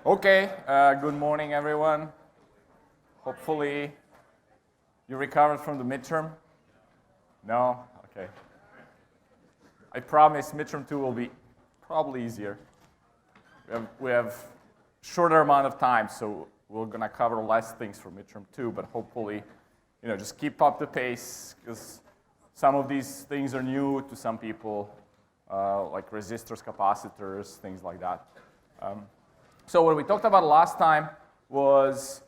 Okay, good morning, everyone. Hopefully, you recovered from the midterm? No? Okay. I promise midterm 2 will be probably easier. We have shorter amount of time, so we're going to cover less things for midterm 2, but hopefully, just keep up the pace, because some of these things are new to some people, like resistors, capacitors, things like that. So what we talked about last time was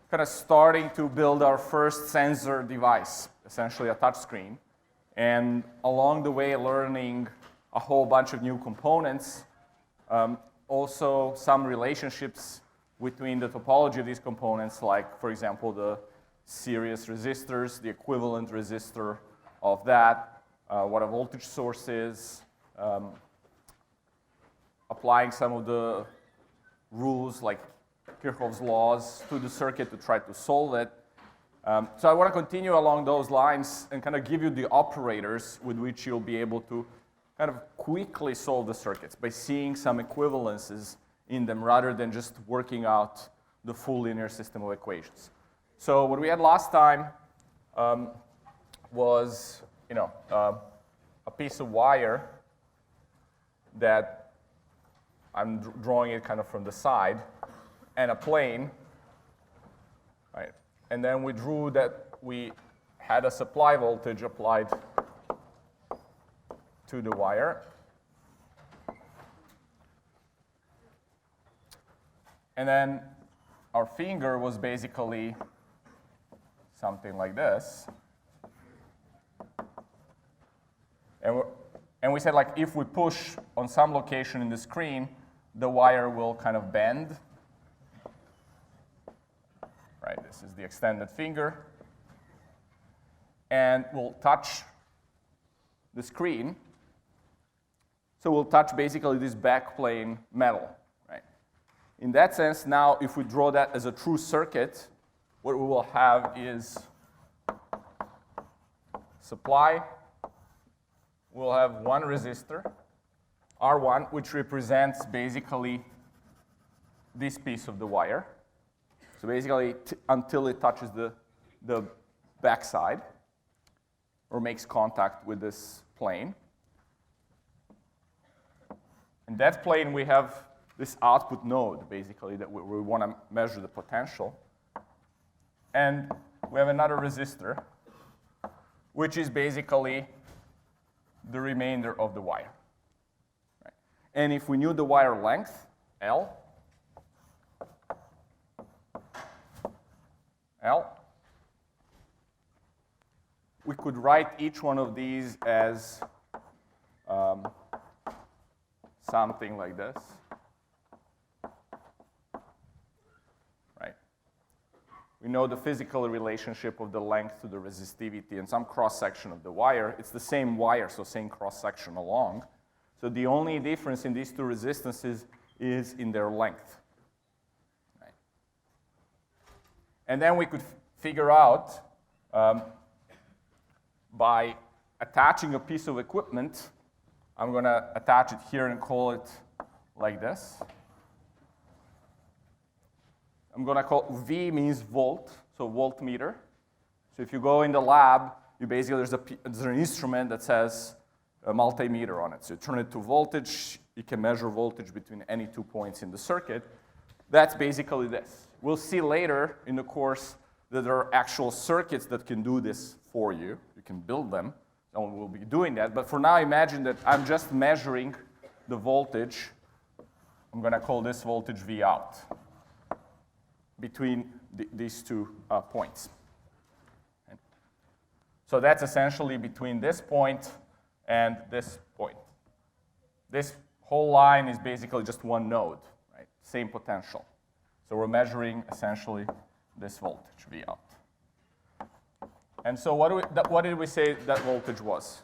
kind of starting to build our first sensor device, essentially a touch screen, and along the way learning a whole bunch of new components, also some relationships between the topology of these components, like, for example, the series resistors, the equivalent resistor of that, what a voltage source is, applying some of the rules like Kirchhoff's laws to the circuit to try to solve it. So I want to continue along those lines and kind of give you the operators with which you'll be able to kind of quickly solve the circuits by seeing some equivalences in them rather than just working out the full linear system of equations. So what we had last time was a piece of wire that I'm drawing it kind of from the side, and a plane, right? And then we drew that we had a supply voltage applied to the wire. And then our finger was basically something like this. And we said, like, if we push on some location in the screen, the wire will kind of bend. Right, this is the extended finger. And we'll touch the screen. So we'll touch basically this backplane metal. Right? In that sense, now if we draw that as a true circuit, what we will have is supply. We'll have one resistor, R1, which represents basically this piece of the wire. So basically, until it touches the backside or makes contact with this plane. In that plane, we have this output node, basically, that we want to measure the potential. And we have another resistor, which is basically the remainder of the wire. Right? And if we knew the wire length, L, we could write each one of these as something like this. Right? We know the physical relationship of the length to the resistivity and some cross-section of the wire. It's the same wire, so same cross-section along. So the only difference in these two resistances is in their length. Right? And then we could figure out by attaching a piece of equipment. I'm going to attach it here and call it like this. I'm going to call V means volt, so voltmeter. So if you go in the lab, you basically there's an instrument that says a multimeter on it. So you turn it to voltage. You can measure voltage between any 2 points in the circuit. That's basically this. We'll see later in the course that there are actual circuits that can do this for you. You can build them. Someone will be doing that. But for now, imagine that I'm just measuring the voltage. I'm going to call this voltage V out between these 2 points. Okay. So that's essentially between this point and this point. This whole line is basically just one node, right? Same potential. So we're measuring essentially this voltage V out. And so what did we say that voltage was,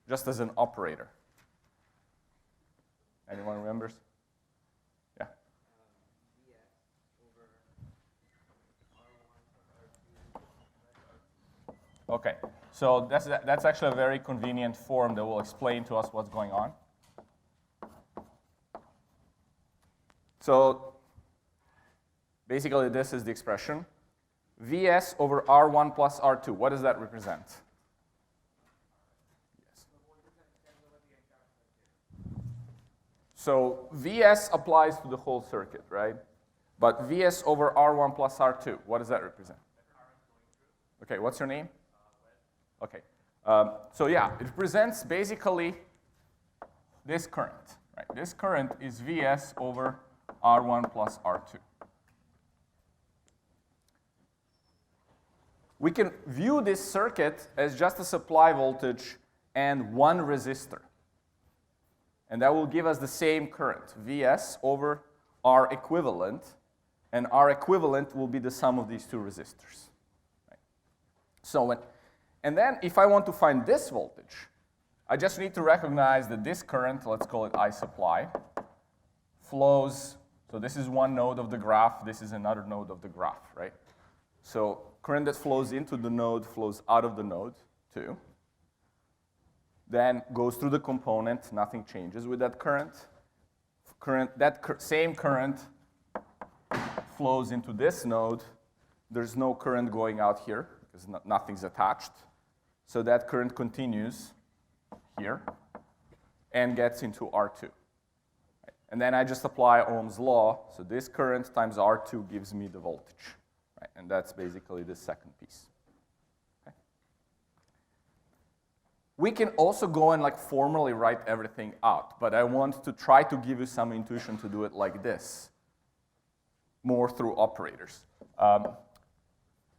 just as an operator? Anyone remembers? Yeah. Okay, so that's actually a very convenient form that will explain to us what's going on. So basically this is the expression. Vs over R1 plus R2, what does that represent? Yes. So Vs applies to the whole circuit, right? But Vs over R1 plus R2, what does that represent? Okay, what's your name? Okay. So yeah, it represents basically this current, right? This current is Vs over R1 plus R2. We can view this circuit as just a supply voltage and one resistor. And that will give us the same current, Vs over R equivalent, and R equivalent will be the sum of these two resistors. Right? So and then if I want to find this voltage, I just need to recognize that this current, let's call it I supply, flows, so this is one node of the graph, this is another node of the graph, right? So current that flows into the node flows out of the node too. Then goes through the component, nothing changes with that current. Same current flows into this node. There's no current going out here because nothing's attached. So that current continues here and gets into R2. And then I just apply Ohm's law. So this current times R2 gives me the voltage. Right? And that's basically the second piece. Okay. We can also go and formally write everything out, but I want to try to give you some intuition to do it like this, more through operators.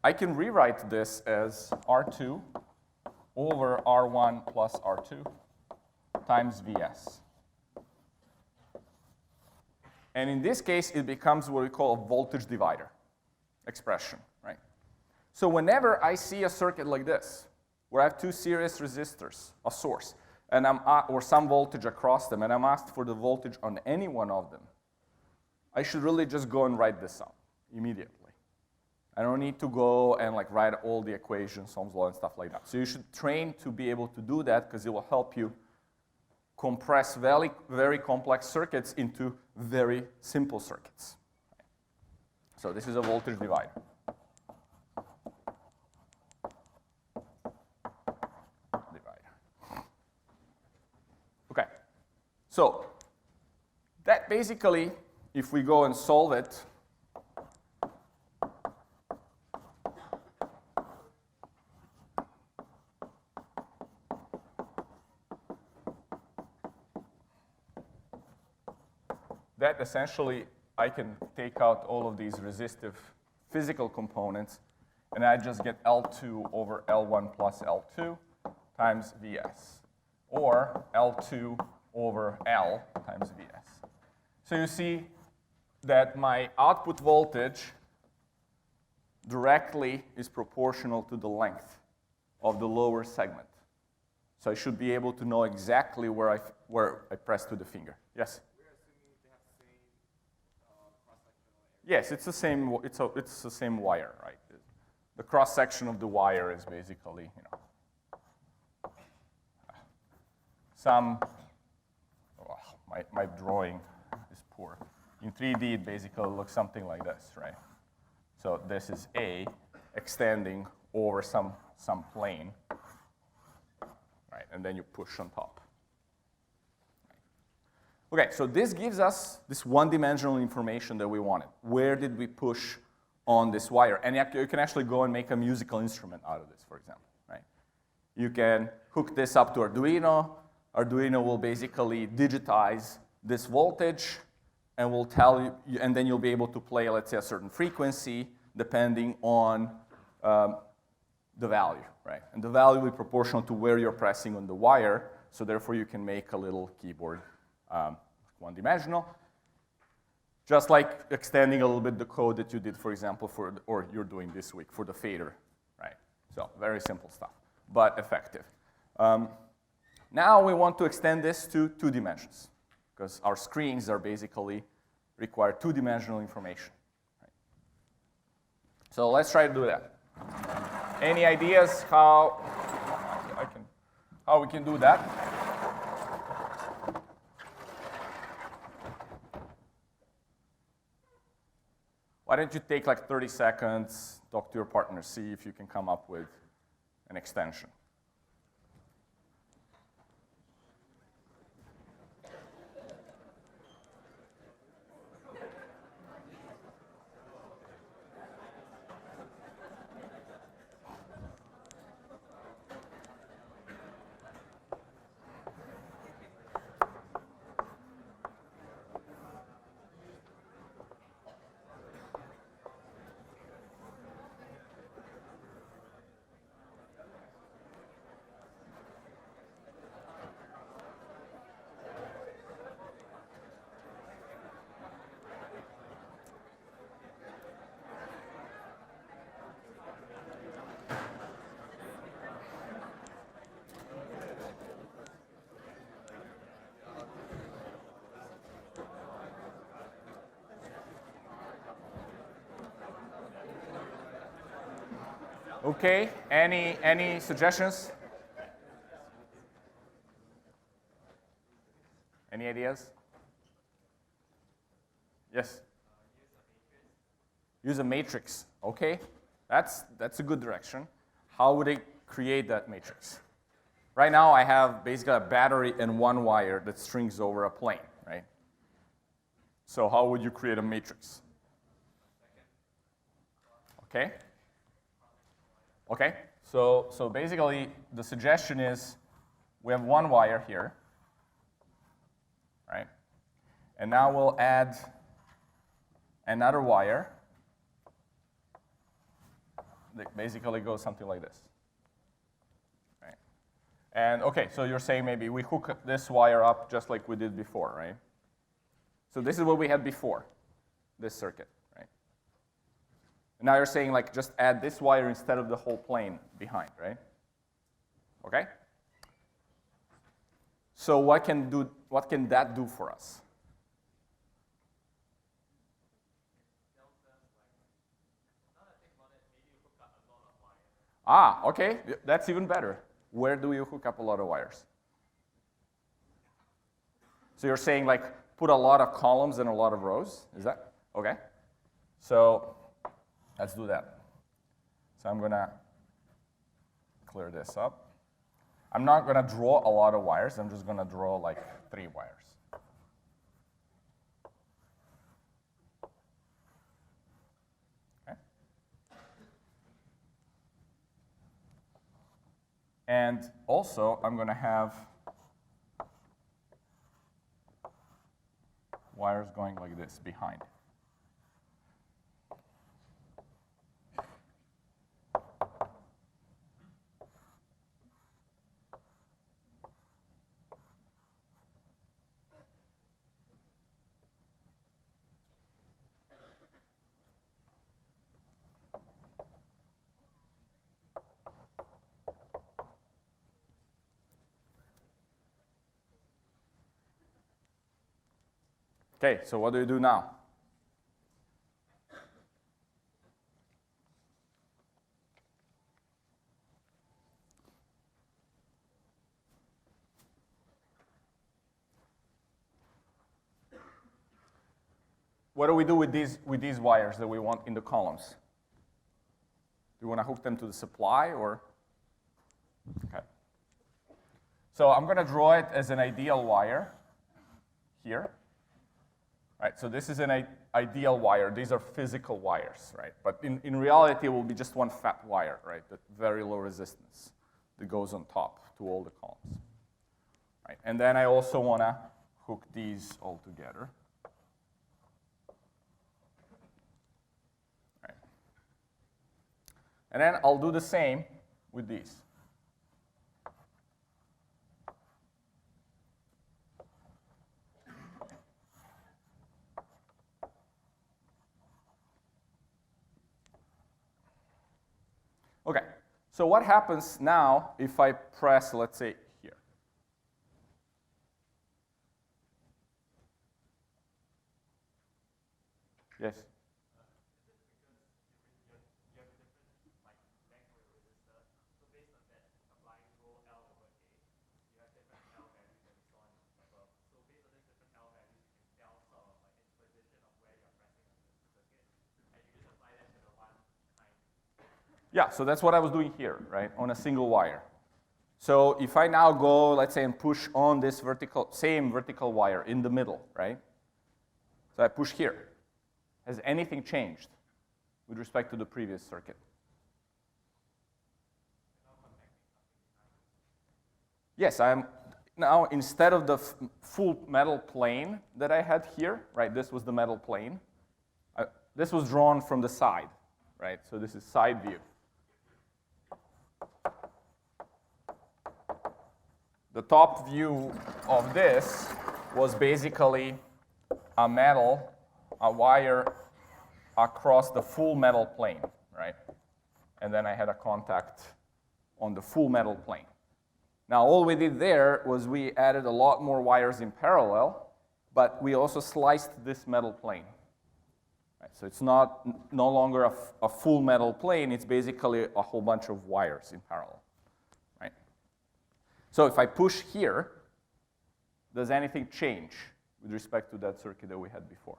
I can rewrite this as R2 over R1 plus R2 times Vs. And in this case, it becomes what we call a voltage divider expression, right? So whenever I see a circuit like this, where I have two series resistors, a source, and or some voltage across them, and I'm asked for the voltage on any one of them, I should really just go and write this out immediately. I don't need to go and write all the equations, Ohm's law, and stuff like that. So you should train to be able to do that because it will help you compress very, very complex circuits into very simple circuits. So this is a voltage divider. Okay. So that basically, if we go and solve it, that essentially I can take out all of these resistive physical components, and I just get L2 over L1 plus L2 times Vs, or L2 over L times Vs. So you see that my output voltage directly is proportional to the length of the lower segment. So I should be able to know exactly where I press to the finger. Yes? Yes, it's the same. It's the same wire, right? The cross section of the wire is basically, my drawing is poor. In 3D, it basically looks something like this, right? So this is A extending over some plane, right? And then you push on top. Okay, so this gives us this one-dimensional information that we wanted. Where did we push on this wire? And you can actually go and make a musical instrument out of this, for example, right? You can hook this up to Arduino. Arduino will basically digitize this voltage and will tell you, and then you'll be able to play, let's say, a certain frequency depending on the value, right? And the value will be proportional to where you're pressing on the wire, so therefore you can make a little keyboard one-dimensional, just like extending a little bit the code that you did, for example, or you're doing this week for the fader, right? So very simple stuff, but effective. Now we want to extend this to 2 dimensions, because our screens are basically require 2-dimensional information. Right? So let's try to do that. Any ideas how we can do that? why don't you take like 30 seconds, talk to your partner, see if you can come up with an extension. Okay, any suggestions? Any ideas? Yes? Use a matrix. Okay, that's a good direction. How would I create that matrix? Right now I have basically a battery and one wire that strings over a plane, right? So how would you create a matrix? Okay. Okay, so basically the suggestion is we have one wire here, right? And now we'll add another wire that basically goes something like this, right? And okay, so you're saying maybe we hook this wire up just like we did before, right? So this is what we had before, this circuit. Now you're saying like just add this wire instead of the whole plane behind, right? Okay? So what can that do for us? Ah, okay, that's even better. Where do you hook up a lot of wires? So you're saying like put a lot of columns and a lot of rows? Is that? Okay. So let's do that. So I'm going to clear this up. I'm not going to draw a lot of wires. I'm just going to draw like 3 wires. Okay. And also, I'm going to have wires going like this behind. Okay, so what do you do now? What do we do with these wires that we want in the columns? Do you want to hook them to the supply or? Okay. So I'm going to draw it as an ideal wire here. Right, so this is an ideal wire. These are physical wires, right? But in reality, it will be just one fat wire, right? That very low resistance that goes on top to all the columns. Right, and then I also want to hook these all together. Right. And then I'll do the same with these. Okay, so what happens now if I press, let's say, here? Yes? Yeah, so that's what I was doing here, right, on a single wire. So if I now go, let's say, and push on this same vertical wire in the middle, right? So I push here. Has anything changed with respect to the previous circuit? Yes, I'm now, instead of the full metal plane that I had here, right, this was the metal plane. This was drawn from the side, right? So this is side view. The top view of this was basically a wire across the full metal plane, right? And then I had a contact on the full metal plane. Now, all we did there was we added a lot more wires in parallel, but we also sliced this metal plane. Right? So it's no longer a full metal plane, it's basically a whole bunch of wires in parallel. Right? So if I push here, does anything change with respect to that circuit that we had before?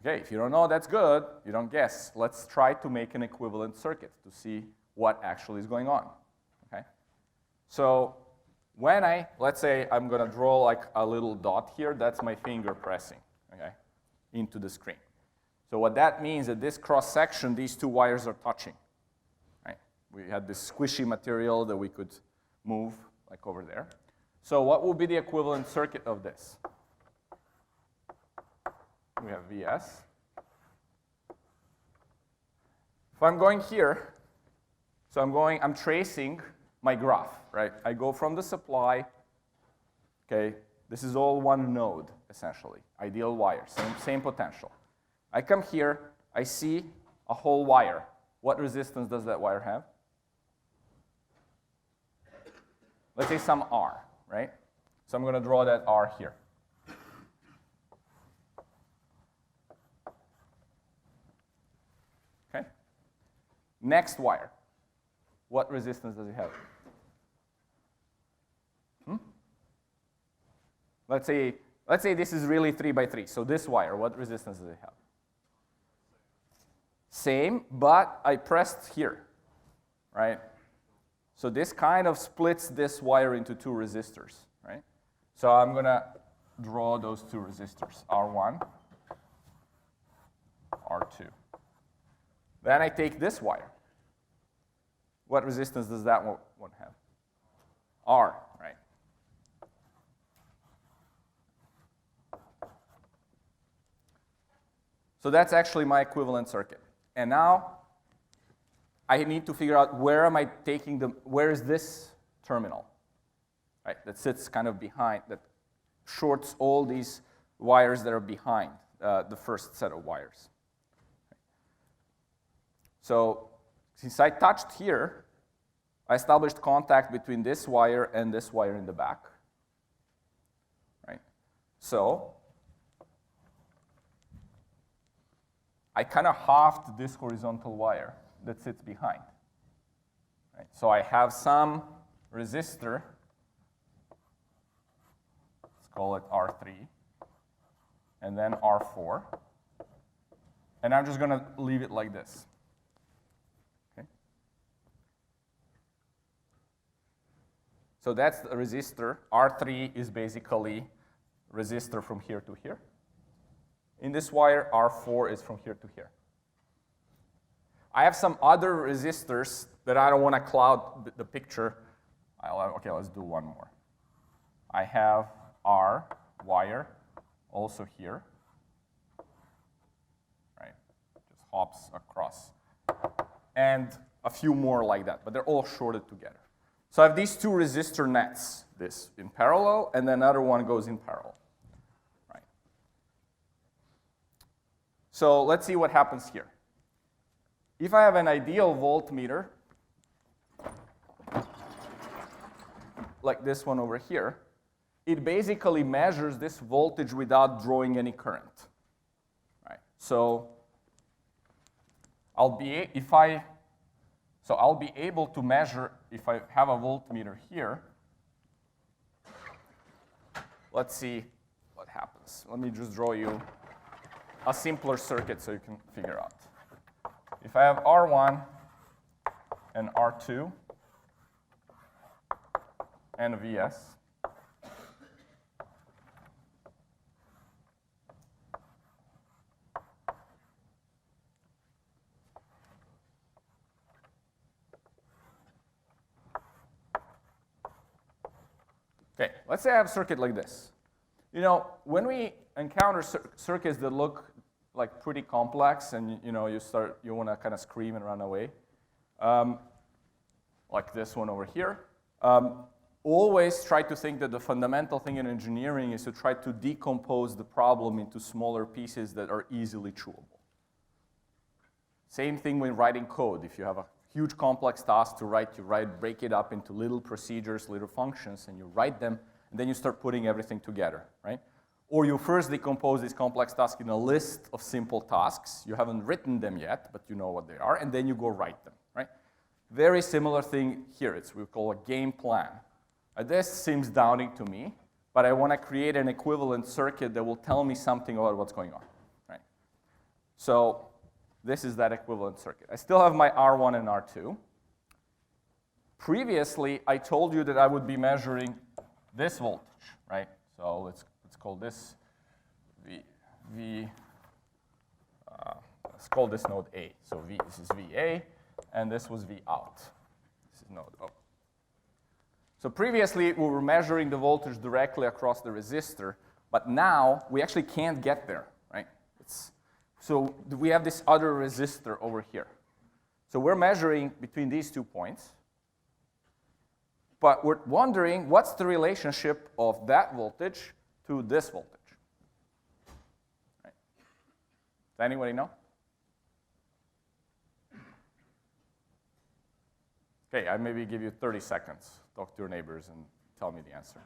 Okay, if you don't know, that's good. You don't guess. Let's try to make an equivalent circuit to see what actually is going on. Okay? So when let's say I'm going to draw like a little dot here, that's my finger pressing, okay, into the screen. So what that means is that this cross section, these two wires are touching. Right? We had this squishy material that we could move like over there. So what would be the equivalent circuit of this? We have Vs. If I'm going here, so I'm tracing my graph, right? I go from the supply, okay? This is all one node, essentially, ideal wire, same potential. I come here, I see a whole wire. What resistance does that wire have? Let's say some R, right? So I'm going to draw that R here. Okay? Next wire. What resistance does it have? Let's say this is really 3 by 3. So this wire, what resistance does it have? Same, but I pressed here, right? So this kind of splits this wire into two resistors, right? So I'm going to draw those two resistors, R1, R2. Then I take this wire. What resistance does that one have? R, right? So that's actually my equivalent circuit. And now I need to figure out where is this terminal, right? That sits kind of behind, that shorts all these wires that are behind the first set of wires. So since I touched here, I established contact between this wire and this wire in the back, right? So I kind of halved this horizontal wire that sits behind, right? So I have some resistor, let's call it R3, and then R4, and I'm just going to leave it like this. So that's the resistor. R3 is basically resistor from here to here. In this wire, R4 is from here to here. I have some other resistors that I don't want to cloud the picture. Okay, let's do one more. I have R wire also here, right? Just hops across. And a few more like that, but they're all shorted together. So I have these two resistor nets, this in parallel, and then another one goes in parallel. Right. So let's see what happens here. If I have an ideal voltmeter, like this one over here, it basically measures this voltage without drawing any current. Right. So I'll be able to measure, if I have a voltmeter here, let's see what happens. Let me just draw you a simpler circuit so you can figure out. If I have R1 and R2 and a Vs, okay, let's say I have a circuit like this. You know, when we encounter circuits that look like pretty complex, and you want to kind of scream and run away, like this one over here, always try to think that the fundamental thing in engineering is to try to decompose the problem into smaller pieces that are easily chewable. Same thing when writing code. If you have a huge complex task to write, break it up into little procedures, little functions, and you write them, and then you start putting everything together, right? Or you first decompose this complex task in a list of simple tasks. You haven't written them yet, but you know what they are, and then you go write them, right? Very similar thing here. It's what we call a game plan. This seems daunting to me, but I want to create an equivalent circuit that will tell me something about what's going on, right? So this is that equivalent circuit. I still have my R1 and R2. Previously, I told you that I would be measuring this voltage, right? So let's call this let's call this node A. So this is VA, and this was V out. This is node O. So previously, we were measuring the voltage directly across the resistor, but now we actually can't get there, right? So we have this other resistor over here. So we're measuring between these 2 points, but we're wondering what's the relationship of that voltage to this voltage. Right. Does anybody know? Okay, I maybe give you 30 seconds. Talk to your neighbors and tell me the answer.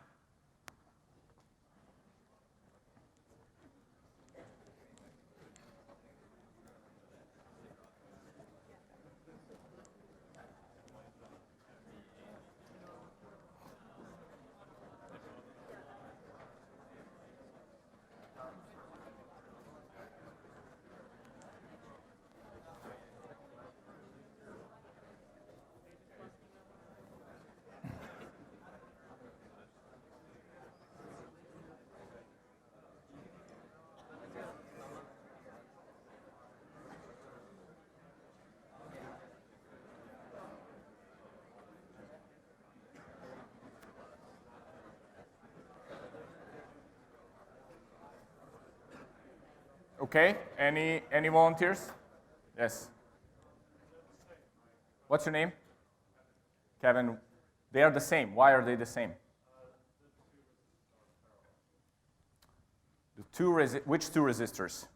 Okay, any volunteers? Yes. What's your name? Kevin. They are the same. Why are they the same? Which two resistors?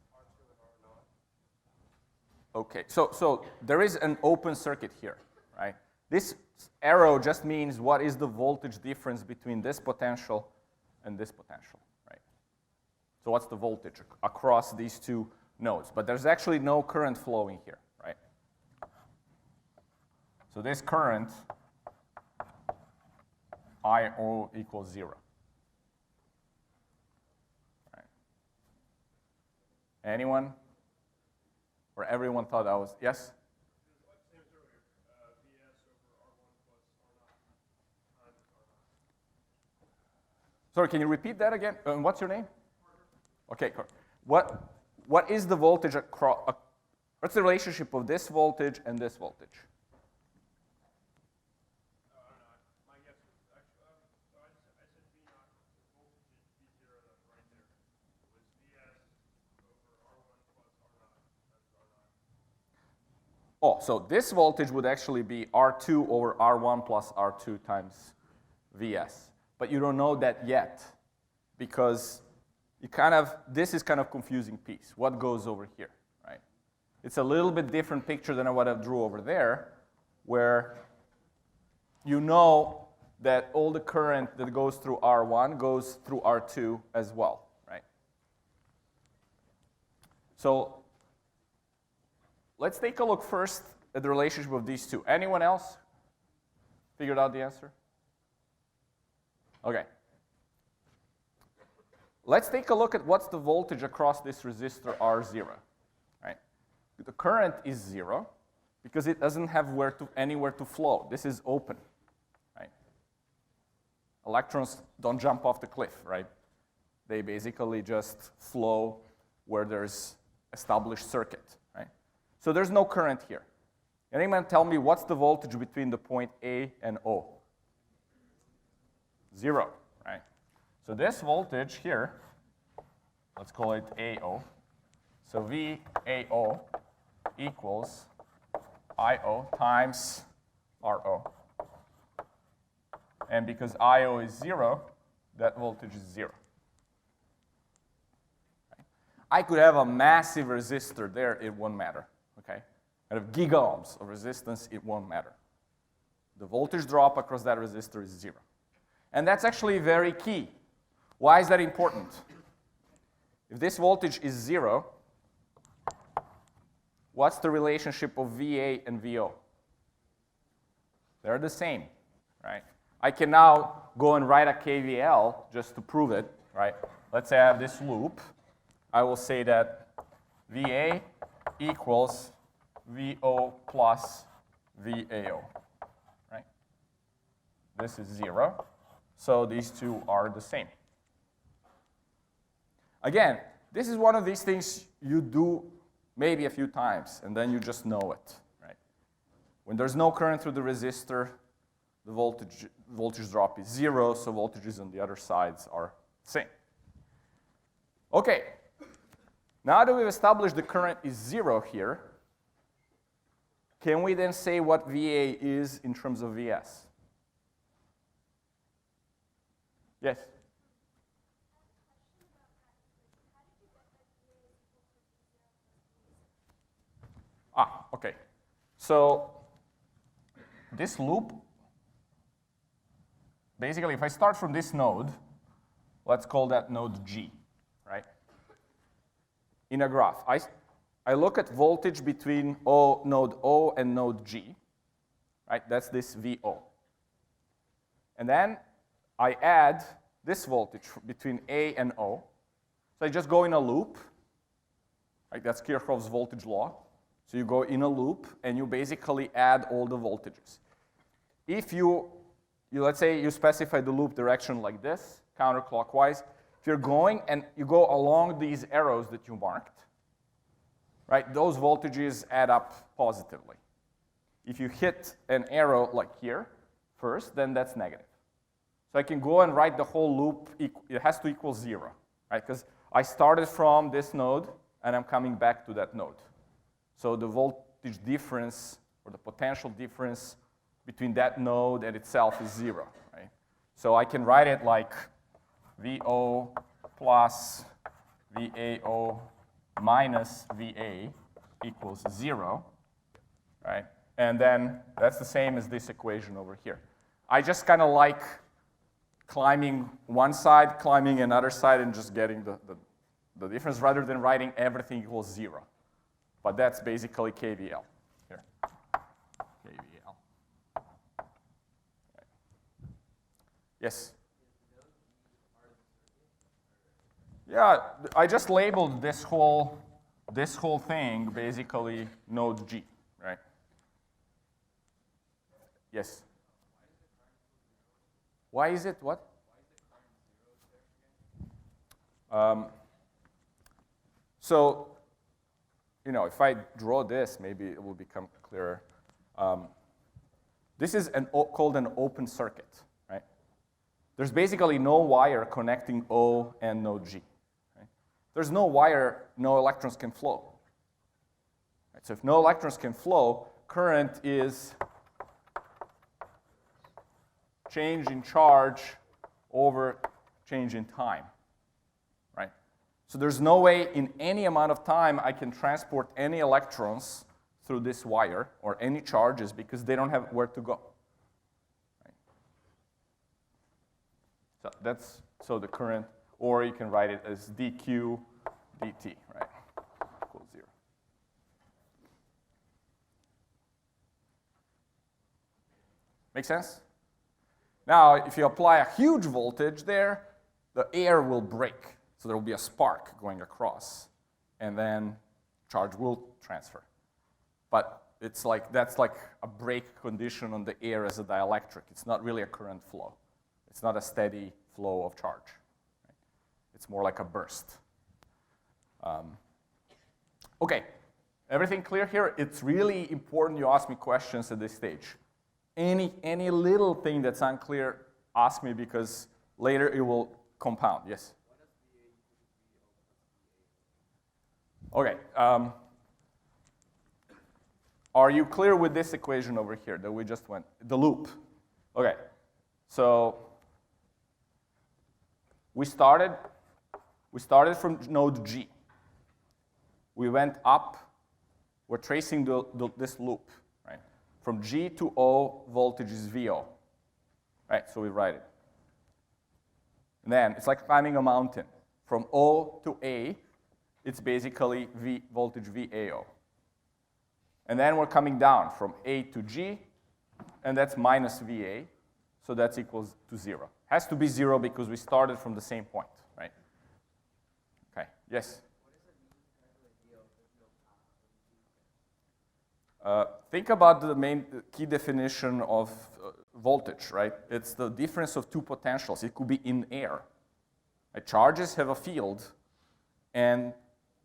Okay, so there is an open circuit here, right? This arrow just means what is the voltage difference between this potential and this potential, right? So what's the voltage across these two nodes? But there's actually no current flowing here, right? So this current, I0 equals 0. Right. Anyone? Or everyone thought that was, yes? Sorry, can you repeat that again? What's your name? Okay, what is the voltage across, what's the relationship of this voltage and this voltage? My guess was actually, so I said V naught, the voltage is V0 right there. It was Vs over R1 plus R naught times R naught. Oh, so this voltage would actually be R2 over R1 plus R2 times Vs. But you don't know that yet because this is kind of confusing piece. What goes over here, right? It's a little bit different picture than what I drew over there, where you know that all the current that goes through R1 goes through R2 as well, right? So let's take a look first at the relationship of these two. Anyone else figured out the answer? Okay. let's take a look at what's the voltage across this resistor R0. Right? The current is 0 because it doesn't have anywhere to flow. This is open. Right? Electrons don't jump off the cliff, right? They basically just flow where there's established circuit. Right? So there's no current here. Anyone tell me what's the voltage between the point A and O? 0, right? So this voltage here, let's call it AO. So VAO equals IO times RO. And because IO is 0, that voltage is 0. Right? I could have a massive resistor there, it won't matter, okay? I have giga ohms of resistance, it won't matter. The voltage drop across that resistor is 0. And that's actually very key. Why is that important? If this voltage is 0, what's the relationship of VA and VO? They're the same, right? I can now go and write a KVL just to prove it, right? Let's say I have this loop. I will say that VA equals VO plus VAO, right? This is 0, so these two are the same. Again, this is one of these things you do maybe a few times, and then you just know it, right? When there's no current through the resistor, the voltage drop is 0, so voltages on the other sides are the same. Okay, now that we've established the current is 0 here, can we then say what VA is in terms of VS? Yes? Okay. So this loop, basically if I start from this node, let's call that node G, right? In a graph, I look at voltage between node O and node G, right? That's this VO. And then I add this voltage between A and O. So I just go in a loop, right? That's Kirchhoff's voltage law. So you go in a loop and you basically add all the voltages. If you let's say you specify the loop direction like this, counterclockwise, if you're going and you go along these arrows that you marked, right, those voltages add up positively. If you hit an arrow like here first, then that's negative. So I can go and write the whole loop, it has to equal 0, right? Because I started from this node and I'm coming back to that node. So the voltage difference or the potential difference between that node and itself is 0, right? So I can write it like VO plus VAO minus VA equals 0, right? And then that's the same as this equation over here. I just kind of like climbing one side, climbing another side, and just getting the difference rather than writing everything equals 0. But that's basically KVL here. KVL. Right. Yes? Yeah, I just labeled this whole thing basically node G, right? Yes? Why is it what? So, you know, if I draw this, maybe it will become clearer. This is called an open circuit, right? There's basically no wire connecting O and node G. Right? There's no wire, no electrons can flow. Right? So if no electrons can flow, current is change in charge over change in time. So there's no way in any amount of time I can transport any electrons through this wire or any charges because they don't have where to go. Right? So that's the current, or you can write it as dq dt, right? Equals 0. Make sense? Now, if you apply a huge voltage there, the air will break. So there will be a spark going across, and then charge will transfer. But it's like, that's like a break condition on the air as a dielectric. It's not really a current flow. It's not a steady flow of charge. Right? It's more like a burst. Okay, everything clear here? It's really important you ask me questions at this stage. Any little thing that's unclear, ask me, because later it will compound. Yes? Okay. Are you clear with this equation over here that we just went? The loop. Okay. So we started from node G. We went up. We're tracing this loop, right? From G to O, voltage is VO. Right? So we write it. And then it's like climbing a mountain. From O to A, it's basically voltage VAO. And then we're coming down from A to G, and that's minus VA, so that's equals to 0. Has to be 0 because we started from the same point, right? Okay, yes? Think about the main key definition of voltage, right? It's the difference of two potentials. It could be in air. Right? Charges have a field, and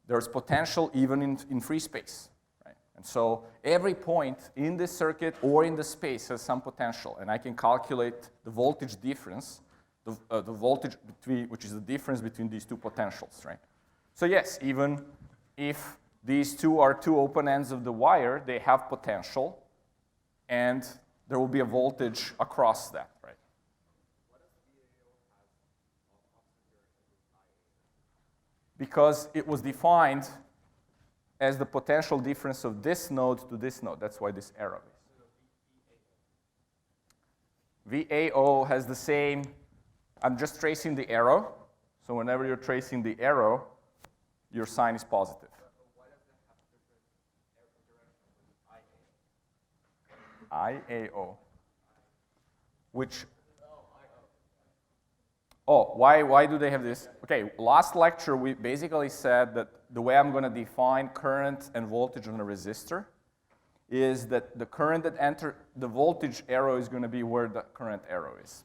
there's potential even in free space. Right? And so every point in this circuit or in the space has some potential, and I can calculate the voltage difference, the voltage between, which is the difference between these two potentials. Right? So yes, even if these two are two open ends of the wire, they have potential, and there will be a voltage across that, right? Because it was defined as the potential difference of this node to this node. That's why this arrow is. VAO has the same, I'm just tracing the arrow. So whenever you're tracing the arrow, your sign is positive. IAO, which, why do they have this? Okay, last lecture we basically said that the way I'm going to define current and voltage on a resistor is that the current that enters, the voltage arrow is going to be where the current arrow is.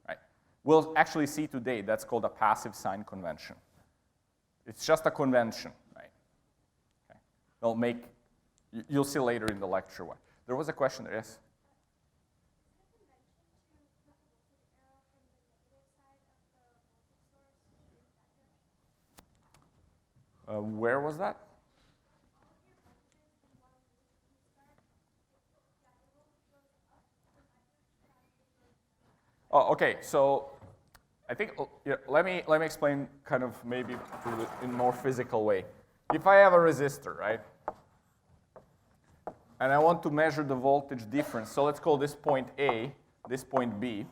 Right? We'll actually see today that's called a passive sign convention. It's just a convention, right? Okay. They'll make, you'll see later in the lecture why. There was a question there, yes? Where was that? Oh, okay. So I think let me explain kind of maybe in a more physical way. If I have a resistor, right? And I want to measure the voltage difference. So let's call this point A, this point B.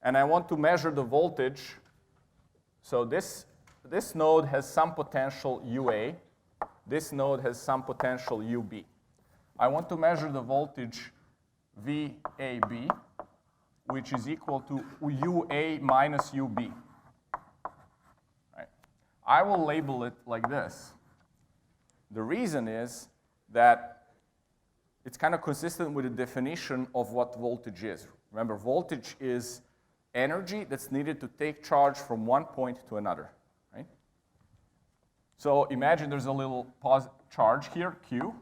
And I want to measure the voltage. So this node has some potential UA. This node has some potential UB. I want to measure the voltage VAB, which is equal to UA minus UB. Right? I will label it like this. The reason is that it's kind of consistent with the definition of what voltage is. Remember, voltage is energy that's needed to take charge from one point to another, right? So imagine there's a little charge here, Q,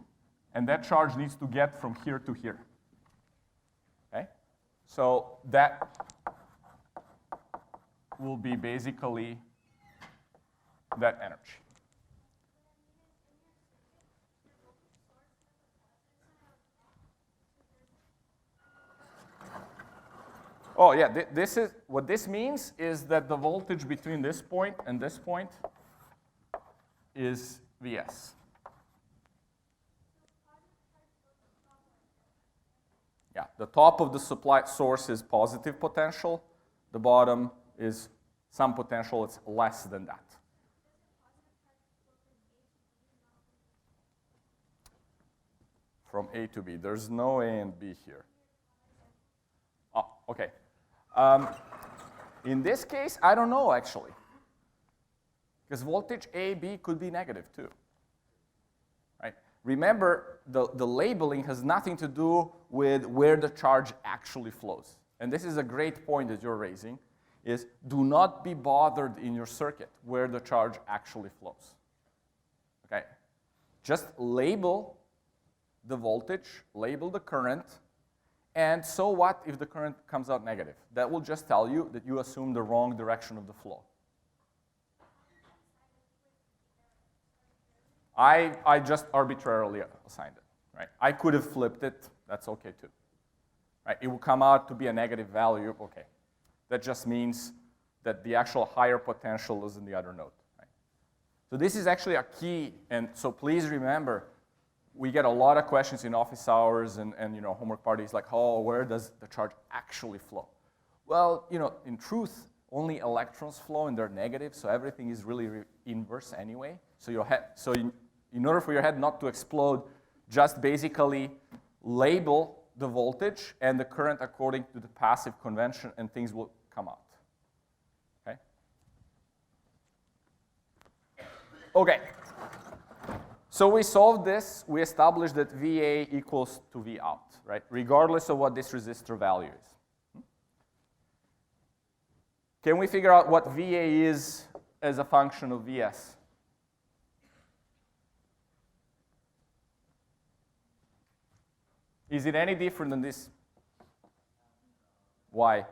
and that charge needs to get from here to here, okay? So that will be basically that energy. Oh yeah, this is what this means is that the voltage between this point and this point is Vs. Yeah, the top of the supply source is positive potential. The bottom is some potential that's less than that. From A to B. There's no A and B here. Oh, okay. In this case, I don't know, actually. Because voltage A, B could be negative too. Right? Remember, the labeling has nothing to do with where the charge actually flows. And this is a great point that you're raising, is do not be bothered in your circuit where the charge actually flows. Okay? Just label the voltage, label the current, and so what if the current comes out negative? That will just tell you that you assume the wrong direction of the flow. I just arbitrarily assigned it, right? I could have flipped it, that's okay too. Right? It will come out to be a negative value, okay. That just means that the actual higher potential is in the other node. Right? So this is actually a key, and so please remember, we get a lot of questions in office hours and homework parties like, oh, where does the charge actually flow? Well, in truth, only electrons flow and they're negative, so everything is really inverse anyway. So in order for your head not to explode, just basically label the voltage and the current according to the passive convention, and things will come out. Okay? Okay. So we solved this. We established that VA equals to V out, right? Regardless of what this resistor value is. Can we figure out what VA is as a function of VS? Is it any different than this? Why?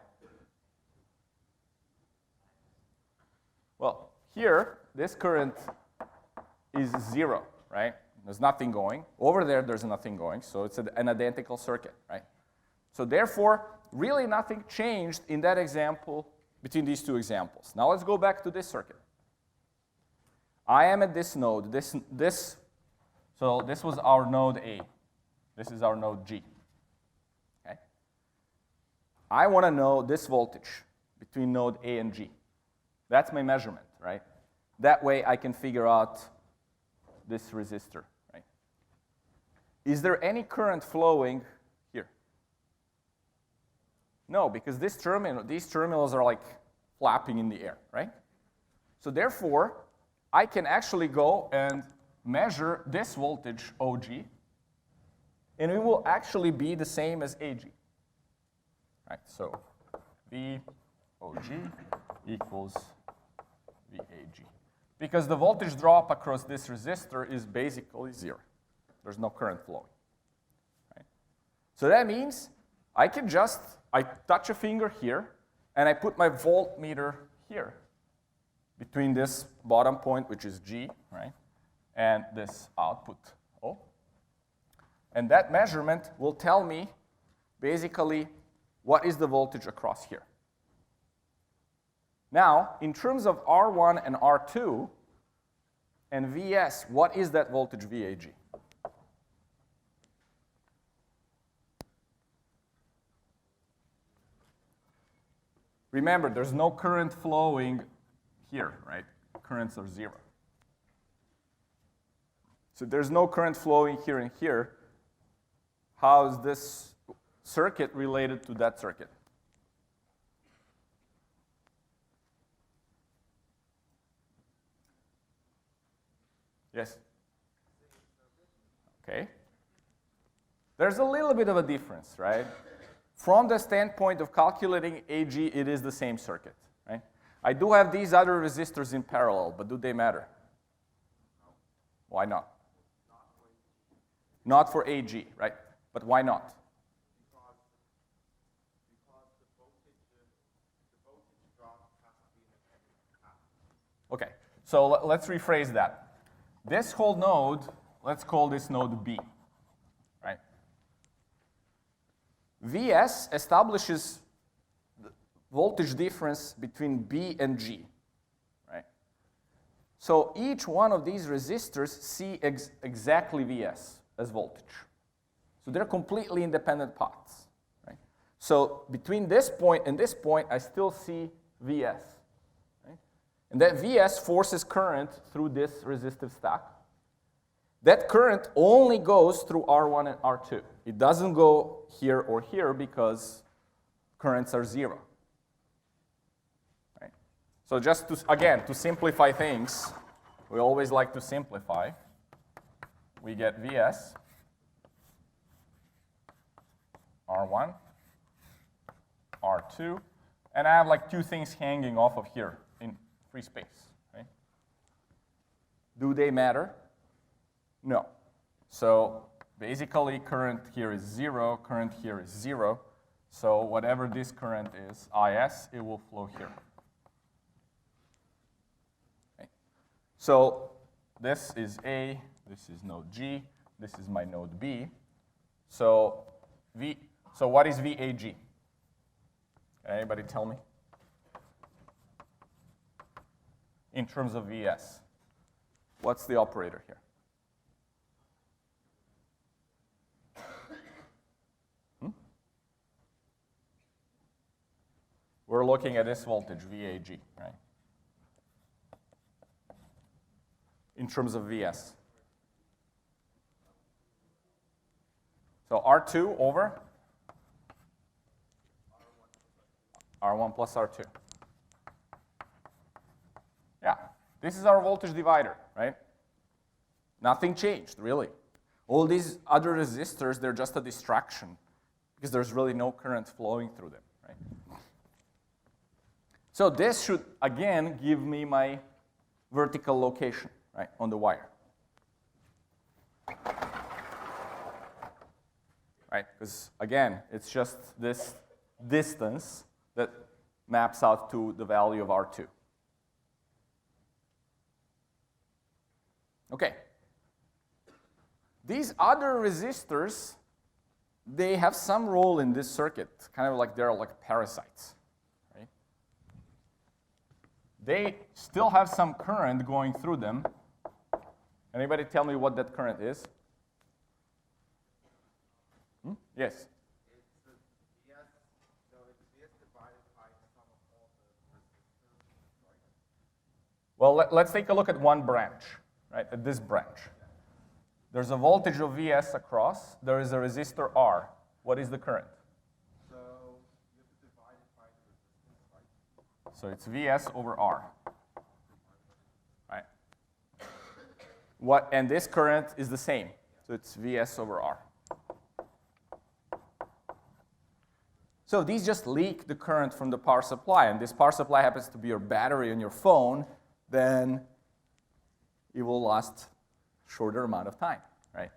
Well, here, this current is 0, right? There's nothing going. Over there, there's nothing going, so it's an identical circuit, right? So therefore, really nothing changed in that example between these two examples. Now let's go back to this circuit. I am at this node. So this was our node A. This is our node G. Okay? I want to know this voltage between node A and G. That's my measurement, right? That way I can figure out this resistor, right? Is there any current flowing here? No, because these terminals are like flapping in the air, right? So therefore, I can actually go and measure this voltage, OG, and it will actually be the same as AG. Right, so VOG equals VAG. Because the voltage drop across this resistor is basically 0. There's no current flowing. Right? So that means I touch a finger here, and I put my voltmeter here between this bottom point, which is G, right, and this output, O. And that measurement will tell me basically what is the voltage across here. Now, in terms of R1 and R2 and VS, what is that voltage VAG? Remember, there's no current flowing here, right? Currents are 0. So there's no current flowing here and here. How is this circuit related to that circuit? Yes? Okay. There's a little bit of a difference, right? From the standpoint of calculating AG, it is the same circuit, right? I do have these other resistors in parallel, but do they matter? Why not? Not for AG, right? But why not? Because the voltage drop has to be in a path. Okay, so let's rephrase that. This whole node, let's call this node B, right? VS establishes the voltage difference between B and G, right? So each one of these resistors see exactly VS as voltage. So they're completely independent paths, right? So between this point and this point, I still see VS. And that VS forces current through this resistive stack. That current only goes through R1 and R2. It doesn't go here or here because currents are 0. Right? So just to, again, to simplify things, we always like to simplify. We get Vs, R1, R2, and I have like two things hanging off of here in free space, right? Do they matter? No. So basically current here is 0, current here is 0. So whatever this current is, Is, it will flow here. Okay. So this is A, this is node G, this is my node B. So what is VAG? Can anybody tell me? In terms of Vs. What's the operator here? We're looking at this voltage, VAG, right? In terms of Vs. So R2 over R1 plus R2. Yeah, this is our voltage divider, right? Nothing changed, really. All these other resistors, they're just a distraction because there's really no current flowing through them, right? So this should, again, give me my vertical location, right, on the wire. Right, because, again, it's just this distance that maps out to the value of R2. Okay. These other resistors, they have some role in this circuit, kind of like they're like parasites. Right? They still have some current going through them. Anybody tell me what that current is? Yes? It's the Vs, so it's Vs divided by the sum of all the resistors, right? Well, let's take a look at one branch, right, at this branch. There's a voltage of Vs across. There is a resistor R. What is the current? So you have to divide it by the resistance, right? So it's Vs over R. Right? And this current is the same. So it's Vs over R. So these just leak the current from the power supply, and this power supply happens to be your battery on your phone, then it will last a shorter amount of time, right?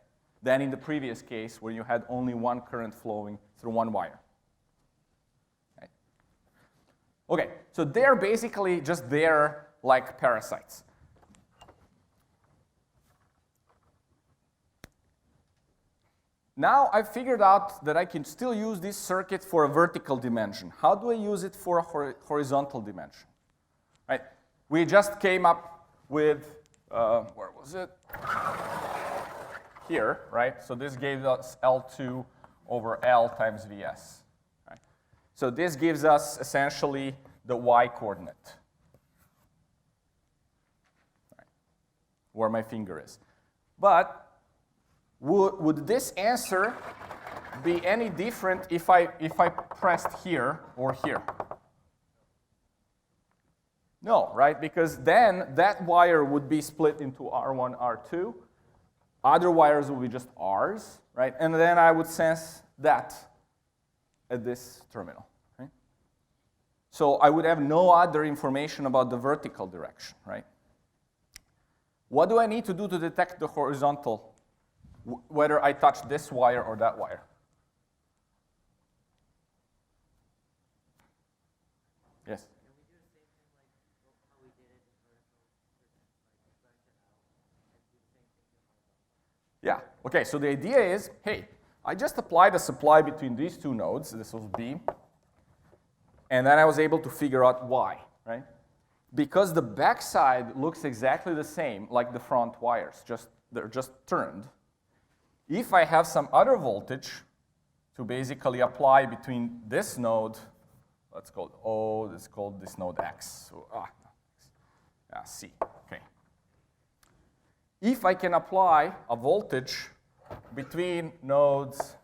Than in the previous case where you had only one current flowing through one wire. Right? Okay, so they're basically just there like parasites. Now I've figured out that I can still use this circuit for a vertical dimension. How do I use it for a horizontal dimension? Right? We just came up with, where was it? Here, right? So this gave us L2 over L times Vs. Right? So this gives us essentially the y coordinate, right, where my finger is. But would this answer be any different if I pressed here or here? No, right? Because then that wire would be split into R1, R2. Other wires will be just Rs, right? And then I would sense that at this terminal, right? So I would have no other information about the vertical direction, right? What do I need to do to detect the horizontal, whether I touch this wire or that wire? Yes? Can we do the same thing like how we did it in vertical, like stretch it out and do the same thing in horizontal? Yeah, okay, so the idea is, hey, I just applied a supply between these two nodes, this was B, and then I was able to figure out why, right? Because the backside looks exactly the same like the front wires, they're just turned. If I have some other voltage to basically apply between this node, let's call it O, let's call this node X. So, C, okay. If I can apply a voltage between nodes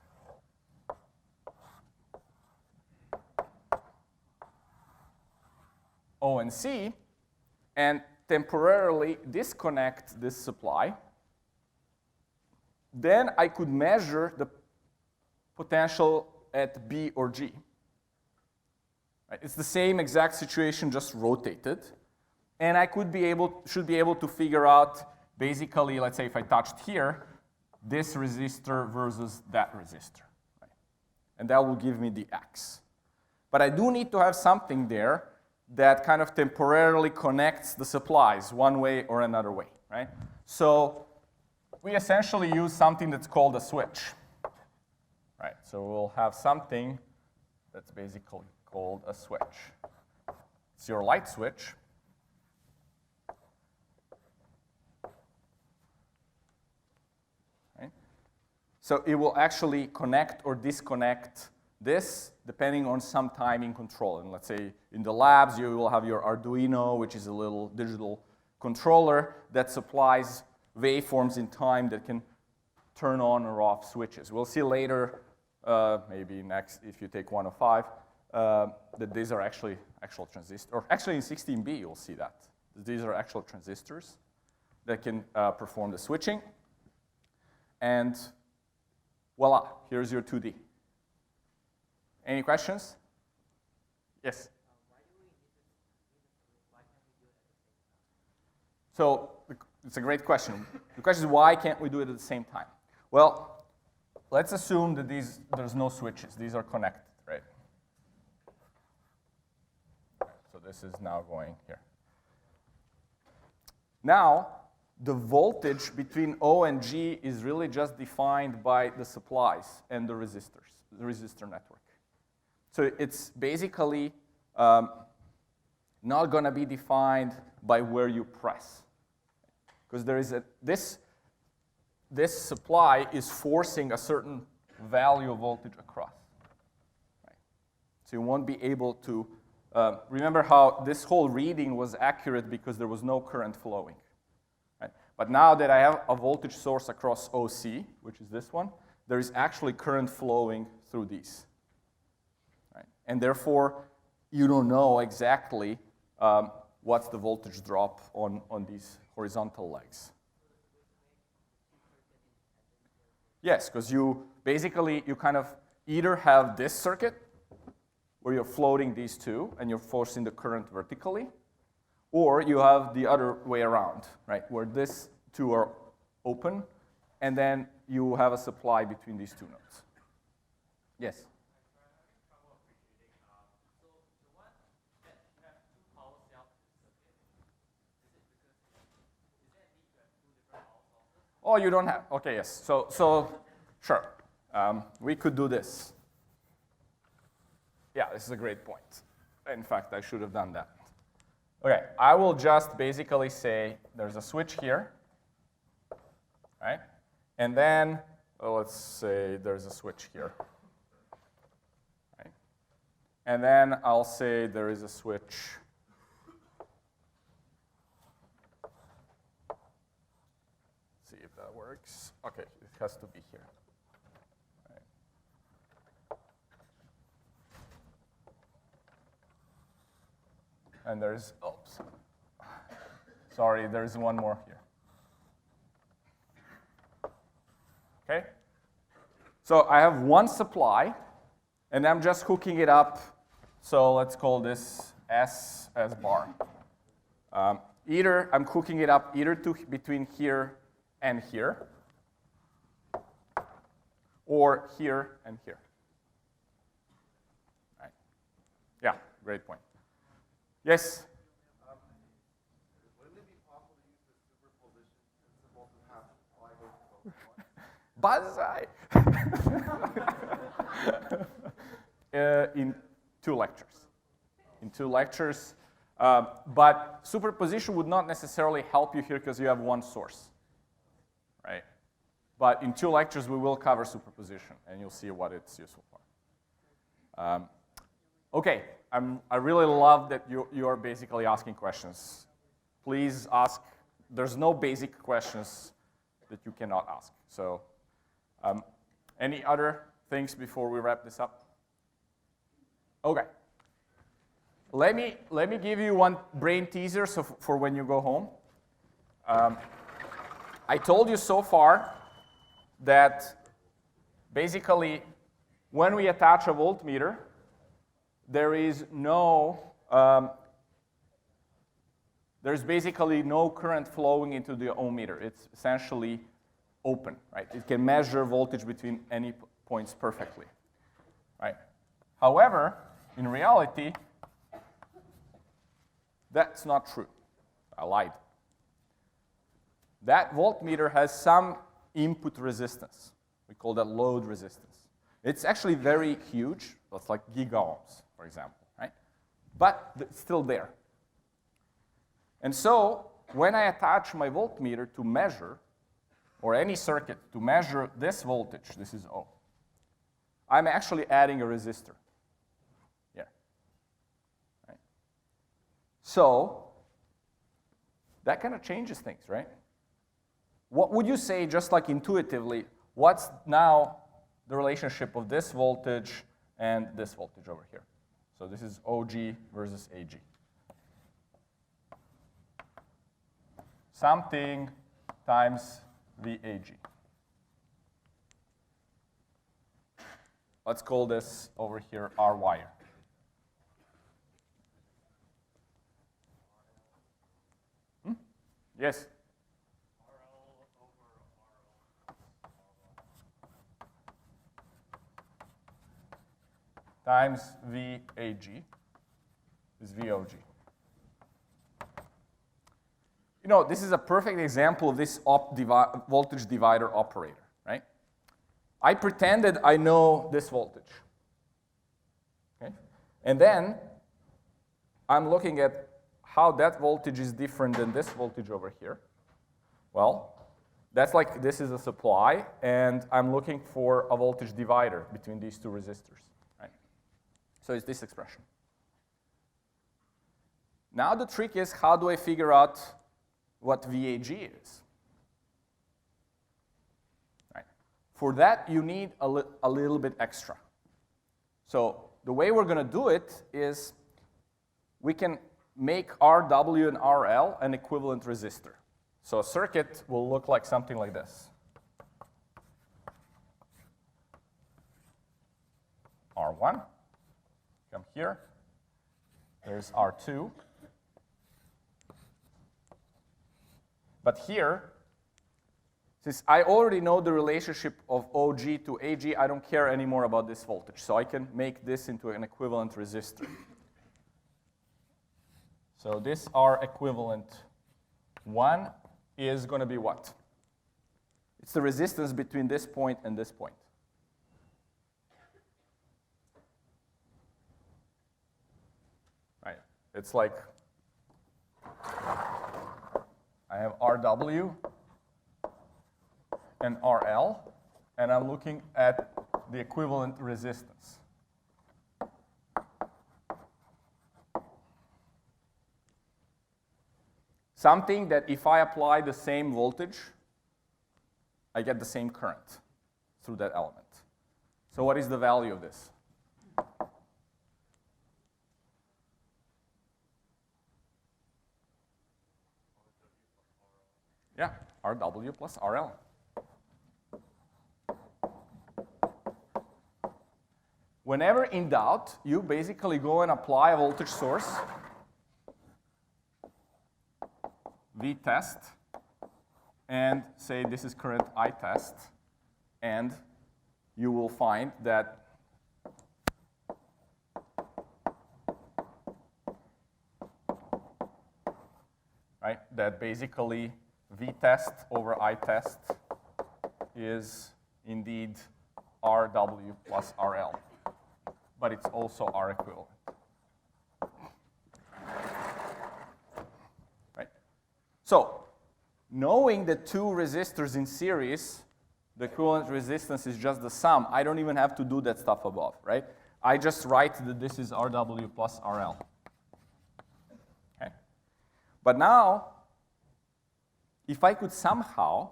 O and C and temporarily disconnect this supply, then I could measure the potential at B or G. Right? It's the same exact situation, just rotated. And I should be able to figure out, basically, let's say if I touched here, this resistor versus that resistor. Right? And that will give me the X. But I do need to have something there that kind of temporarily connects the supplies one way or another way. Right? So we essentially use something that's called a switch. Right? So we'll have something that's basically called a switch. It's your light switch. So it will actually connect or disconnect this depending on some timing control. And let's say in the labs, you will have your Arduino, which is a little digital controller that supplies waveforms in time that can turn on or off switches. We'll see later, maybe next, if you take 105, that these are actually actual transistors. Or actually in 16B, you'll see that. These are actual transistors that can perform the switching. And voila, here's your 2D. Any questions? Yes? Why do we need this? Why can't we do it at the same time? So it's a great question. The question is, why can't we do it at the same time? Well, let's assume that there's no switches. These are connected, right? So this is now going here. Now, the voltage between O and G is really just defined by the supplies and the resistors, the resistor network. So it's basically not going to be defined by where you press. Because there is this supply is forcing a certain value of voltage across. Right? So you won't be able to, remember how this whole reading was accurate because there was no current flowing. Right? But now that I have a voltage source across OC, which is this one, there is actually current flowing through these. Right? And therefore, you don't know exactly what's the voltage drop on these horizontal legs. Yes, because you kind of either have this circuit where you're floating these two and you're forcing the current vertically, or you have the other way around, right, where these two are open and then you have a supply between these two nodes. Yes? Oh, you don't have, okay, yes. So sure, we could do this. Yeah, this is a great point. In fact, I should have done that. Okay, I will just basically say there's a switch here, right? And then, let's say there's a switch here, right? And then I'll say there is a switch works. Okay, it has to be here. Right. And there's, oops. Sorry, there's one more here. Okay? So I have one supply, and I'm just hooking it up. So let's call this S as bar. Either I'm hooking it up either between here and here, or here and here. Right. Yeah, great point. Yes? Wouldn't it be possible to use the superposition principle to have apply both? Bullseye! In 2 lectures. In 2 lectures. But superposition would not necessarily help you here because you have one source. Right? But in 2 lectures, we will cover superposition, and you'll see what it's useful for. Okay, I really love that you are basically asking questions. Please ask. There's no basic questions that you cannot ask. So any other things before we wrap this up? Okay. let me give you one brain teaser so for when you go home. I told you so far that basically when we attach a voltmeter, there is there's basically no current flowing into the ohm meter. It's essentially open, right? It can measure voltage between any points perfectly, right? However, in reality, that's not true. I lied. That voltmeter has some input resistance. We call that load resistance. It's actually very huge. It's like gigaohms, for example, right? But it's still there. And so when I attach my voltmeter to measure, or any circuit to measure this voltage, this is O, I'm actually adding a resistor. Yeah. Right? So that kind of changes things, right? What would you say, just like intuitively, what's now the relationship of this voltage and this voltage over here? So this is OG versus AG. Something times VAG. Let's call this over here R wire. Yes? Times VAG is VOG. You know, this is a perfect example of this voltage divider operator, right? I pretended I know this voltage. Okay? And then I'm looking at how that voltage is different than this voltage over here. Well, that's like this is a supply, and I'm looking for a voltage divider between these two resistors. Right? So it's this expression. Now the trick is, how do I figure out what VAG is? Right. For that, you need a little bit extra. So the way we're going to do it is we can make RW and RL an equivalent resistor. So a circuit will look like something like this. R1, come here. There's R2. But here, since I already know the relationship of OG to AG, I don't care anymore about this voltage. So I can make this into an equivalent resistor. So this R equivalent 1 is going to be what? It's the resistance between this point and this point. Right. It's like I have RW and RL, and I'm looking at the equivalent resistance. Something that if I apply the same voltage, I get the same current through that element. So what is the value of this? Yeah, RW plus RL. Whenever in doubt, you basically go and apply a voltage source, V test, and say this is current I test, and you will find that that basically V test over I test is indeed RW plus RL, but it's also R equivalent. Right? So, knowing the two resistors in series, the equivalent resistance is just the sum. I don't even have to do that stuff above, right? I just write that this is RW plus RL. Okay? But now, if I could somehow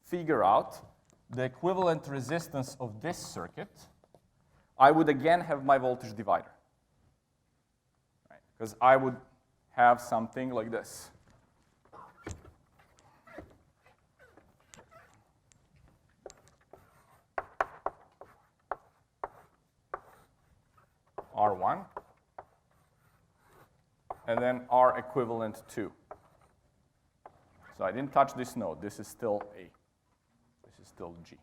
figure out the equivalent resistance of this circuit, I would again have my voltage divider. Right? because I would have something like this. R1, and then R equivalent 2. So I didn't touch this node. This is still A. This is still G,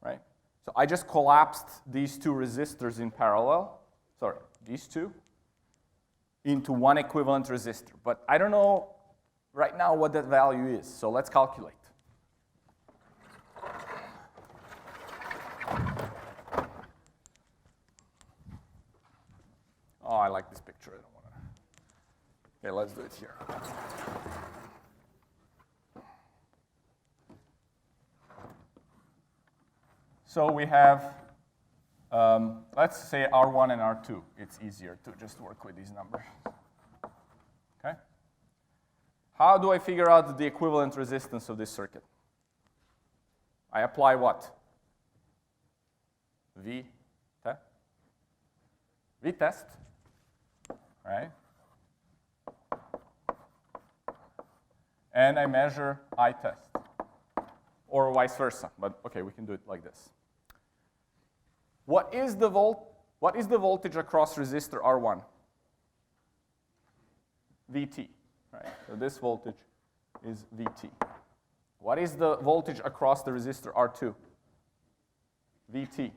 right? So I just collapsed these two resistors in parallel, sorry, these two, into one equivalent resistor. But I don't know right now what that value is, so let's calculate. Oh, I like this picture. I don't want to. Okay, let's do it here. So we have, let's say R1 and R2. It's easier to just work with these numbers. Okay? How do I figure out the equivalent resistance of this circuit? I apply what? V test, right? And I measure I test, or vice versa. But okay, we can do it like this. What is the voltage across resistor R1? VT, right? So this voltage is VT. What is the voltage across the resistor R2? VT.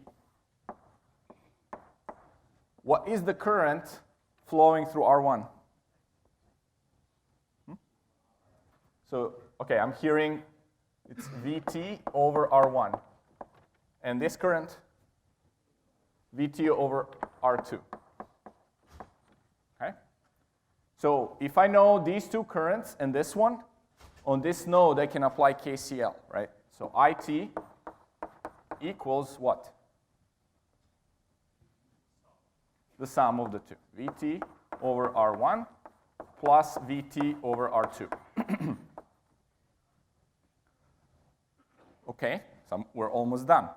What is the current flowing through R1? So, okay, I'm hearing it's VT over R1. And this current? VT over R2. Okay? So if I know these two currents and this one, on this node I can apply KCL, right? So IT equals what? The sum of the two. VT over R1 plus VT over R2. Okay, so we're almost done.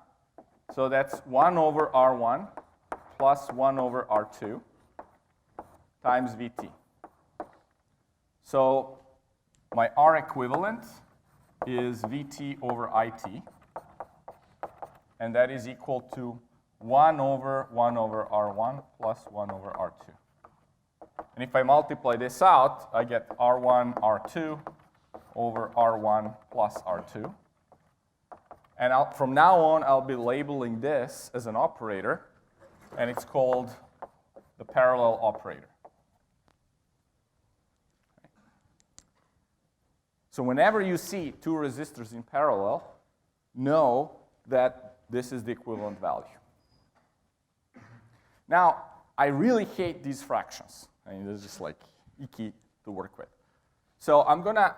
So that's 1 over R1 plus 1 over R2 times VT. So my R equivalent is VT over IT, and that is equal to 1 over R1 plus 1 over R2. And if I multiply this out, I get R1, R2 over R1 plus R2. And from now on, I'll be labeling this as an operator, and it's called the parallel operator. Okay. So whenever you see two resistors in parallel, know that this is the equivalent value. Now, I really hate these fractions. I mean, they're just like icky to work with. So I'm going to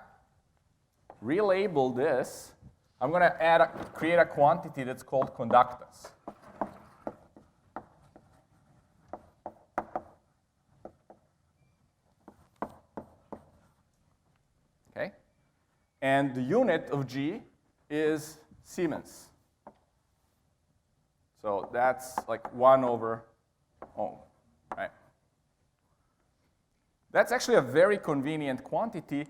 relabel this. I'm going to create a quantity that's called conductance. Okay? And the unit of G is Siemens. So that's like 1 over ohm, right? That's actually a very convenient quantity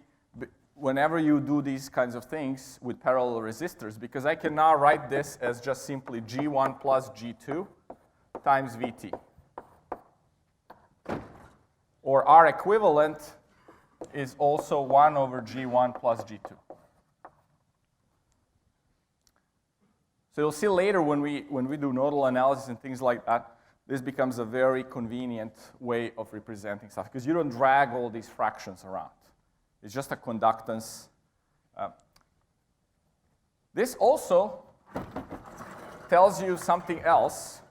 whenever you do these kinds of things with parallel resistors, because I can now write this as just simply G1 plus G2 times VT. Or R equivalent is also 1 over G1 plus G2. So you'll see later when we do nodal analysis and things like that, this becomes a very convenient way of representing stuff, because you don't drag all these fractions around. It's just a conductance. This also tells you something else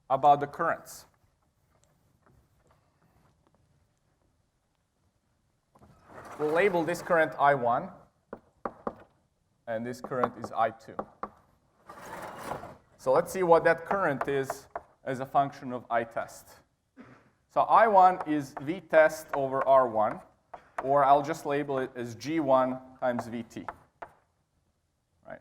about the currents. We'll label this current I1, and this current is I2. So let's see what that current is as a function of I test. So I1 is V test over R1, or I'll just label it as G1 times VT. Right?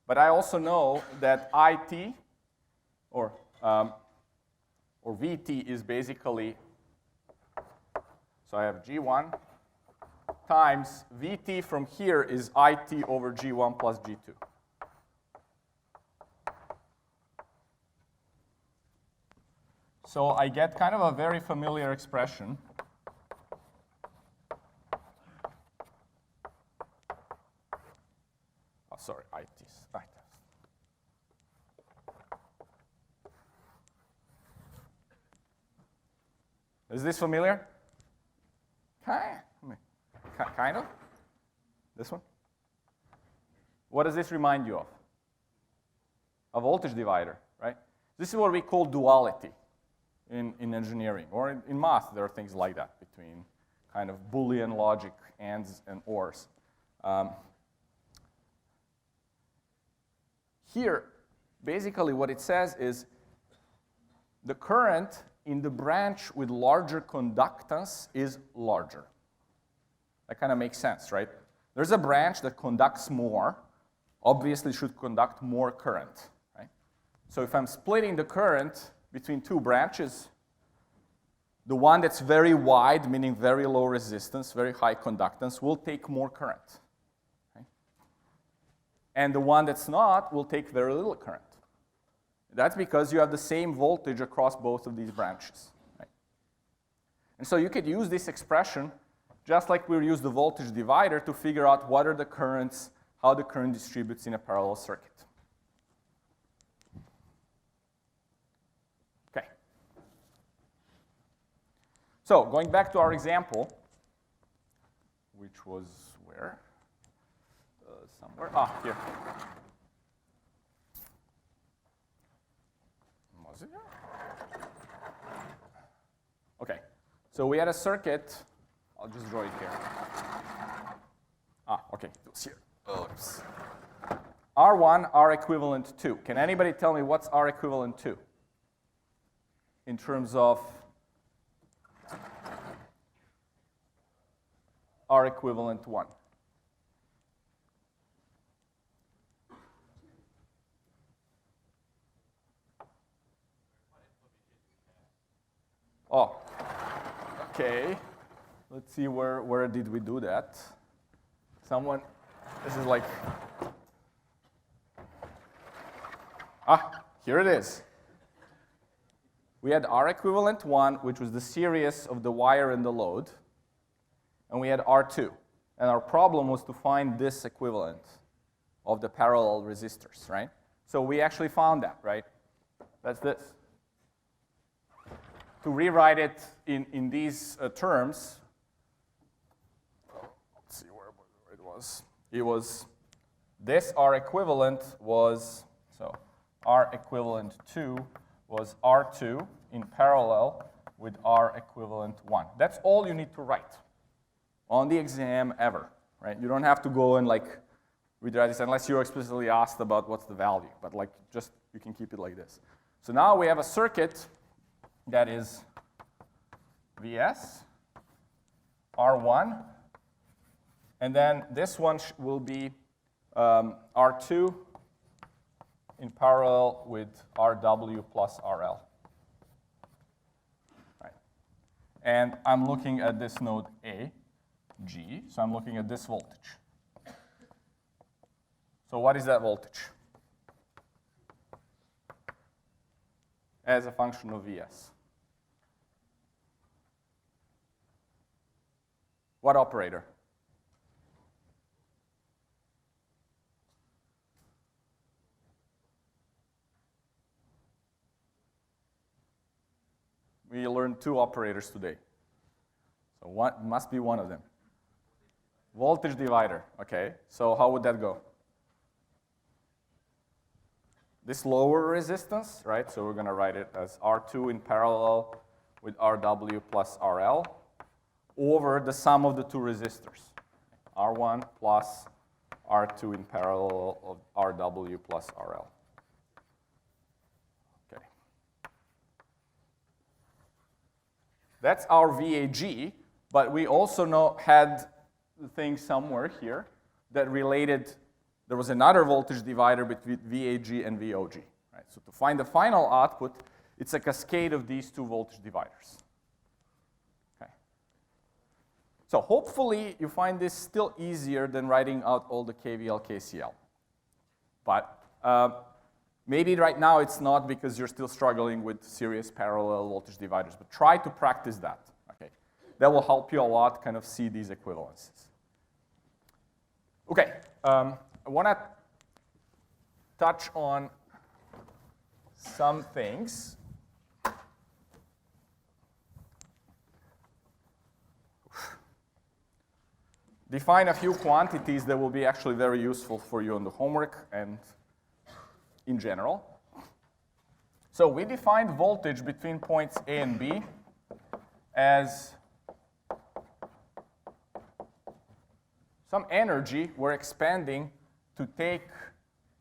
But I also know that IT, or or VT is basically, so I have G1 times VT from here is IT over G1 plus G2. So I get kind of a very familiar expression. Oh, sorry, ITs. Is this familiar? Kind of. This one? What does this remind you of? A voltage divider, right? This is what we call duality in engineering. Or in math, there are things like that between kind of Boolean logic, ands and ors. Here, basically what it says is the current in the branch with larger conductance is larger. That kind of makes sense, right? There's a branch that conducts more, obviously should conduct more current, right? So if I'm splitting the current between two branches, the one that's very wide, meaning very low resistance, very high conductance, will take more current. Right? And the one that's not will take very little current. That's because you have the same voltage across both of these branches. Right? And so you could use this expression just like we'll use the voltage divider to figure out what are the currents, how the current distributes in a parallel circuit. Okay. So going back to our example, which was where? Somewhere. Here. Was it here? Okay. So we had a circuit. I'll just draw it here. Okay, it was here. Oops. R1, R equivalent 2. Can anybody tell me what's R equivalent 2? In terms of R equivalent 1. Oh, okay. Let's see where did we do that. Someone, this is like, here it is. We had R equivalent 1, which was the series of the wire and the load. And we had R2. And our problem was to find this equivalent of the parallel resistors, right? So we actually found that, right? That's this. To rewrite it in these terms, let's see where it was. It was this R equivalent was, so R equivalent 2 was R2 in parallel with R equivalent 1. That's all you need to write on the exam ever, right? You don't have to go and like rewrite this unless you're explicitly asked about what's the value, but like just you can keep it like this. So now we have a circuit that is Vs, R1, and then this one will be R2 in parallel with Rw plus RL. Right. And I'm looking at this node A, G, so I'm looking at this voltage. So what is that voltage? As a function of Vs. What operator? We learned two operators today. So what must be one of them? Voltage divider. Okay, so how would that go? This lower resistance, right? So we're going to write it as R2 in parallel with Rw plus RL over the sum of the two resistors, R1 plus R2 in parallel of Rw plus RL. Okay. That's our VAG, but we also had the thing somewhere here that related. There was another voltage divider between VAG and VOG. Right? So to find the final output, It's a cascade of these two voltage dividers. Okay. So hopefully you find this still easier than writing out all the KVL, KCL. But maybe right now it's not because you're still struggling with series parallel voltage dividers, but try to practice that. Okay. That will help you a lot kind of see these equivalences. Okay, I want to touch on some things. Define a few quantities that will be actually very useful for you on the homework and in general. So we defined voltage between points A and B as some energy we're expanding to take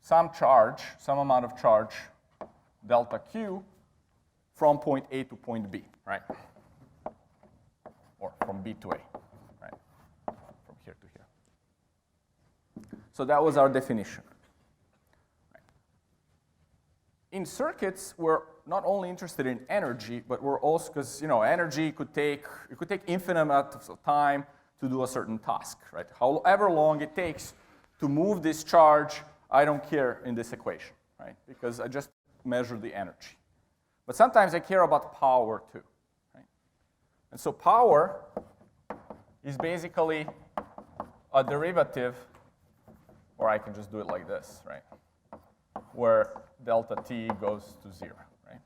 some charge, some amount of charge, delta Q, from point A to point B, right? Or from B to A, right? From here to here. So that was our definition. Right. In circuits, we're not only interested in energy, but we're also, because energy it could take infinite amounts of time to do a certain task, right? However long it takes to move this charge, I don't care in this equation, right? Because I just measure the energy. But sometimes I care about power too, right? And so power is basically a derivative, or I can just do it like this, right? Where delta T goes to 0, right?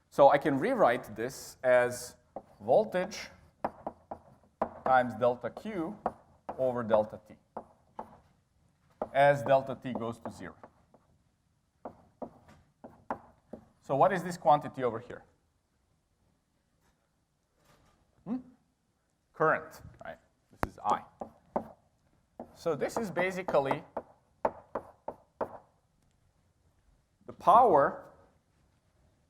So I can rewrite this as voltage times delta Q over delta T as delta T goes to 0. So what is this quantity over here? Current, right? This is I. So this is basically the power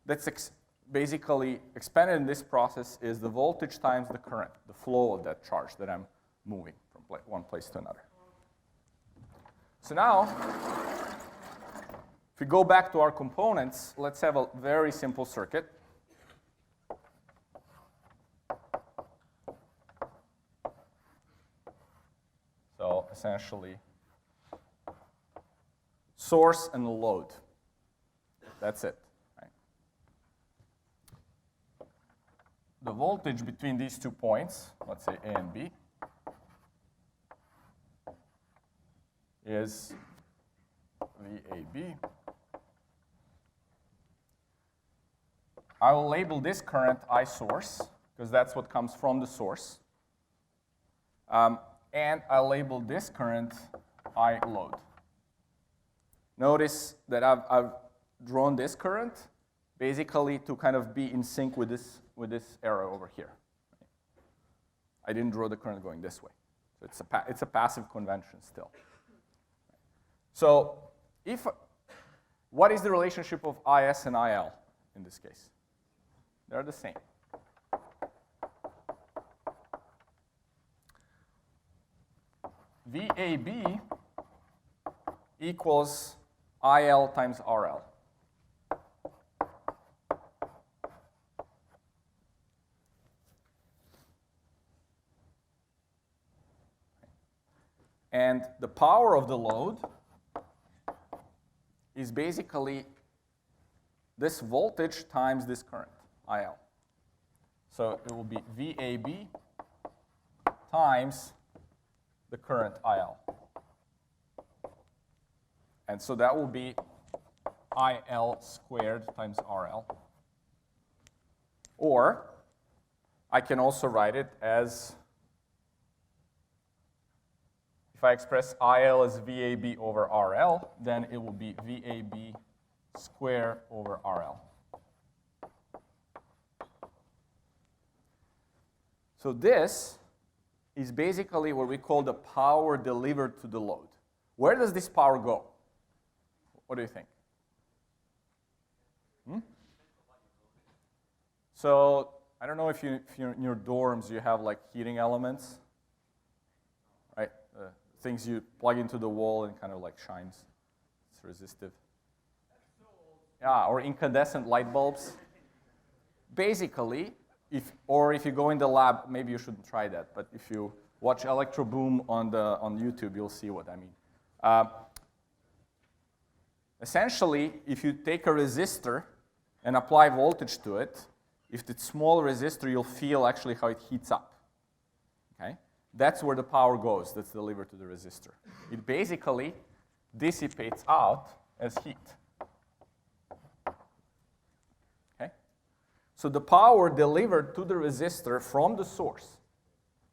that's basically expanded in this process is the voltage times the current, the flow of that charge that I'm moving from one place to another. So now, if we go back to our components, let's have a very simple circuit. So essentially, source and load. That's it. The voltage between these 2 points, let's say A and B, is VAB. I will label this current I source, because that's what comes from the source. And I'll label this current I load. Notice that I've drawn this current basically to kind of be in sync with this arrow over here. I didn't draw the current going this way. So it's a passive convention still. So what is the relationship of IS and IL in this case? They're the same. VAB equals IL times RL. And the power of the load is basically this voltage times this current, IL. So it will be VAB times the current IL. And so that will be IL squared times RL. Or I can also write it as, if I express IL as VAB over RL, then it will be VAB square over RL. So this is basically what we call the power delivered to the load. Where does this power go? What do you think? So I don't know if you're in your dorms, you have like heating elements, right? things you plug into the wall and kind of like shines. It's resistive. Yeah, or incandescent light bulbs. Basically, if you go in the lab, maybe you shouldn't try that, but if you watch Electro Boom on YouTube, you'll see what I mean. Essentially, if you take a resistor and apply voltage to it, if it's small resistor, you'll feel actually how it heats up. Okay? That's where the power goes that's delivered to the resistor. It basically dissipates out as heat. Okay? So the power delivered to the resistor from the source,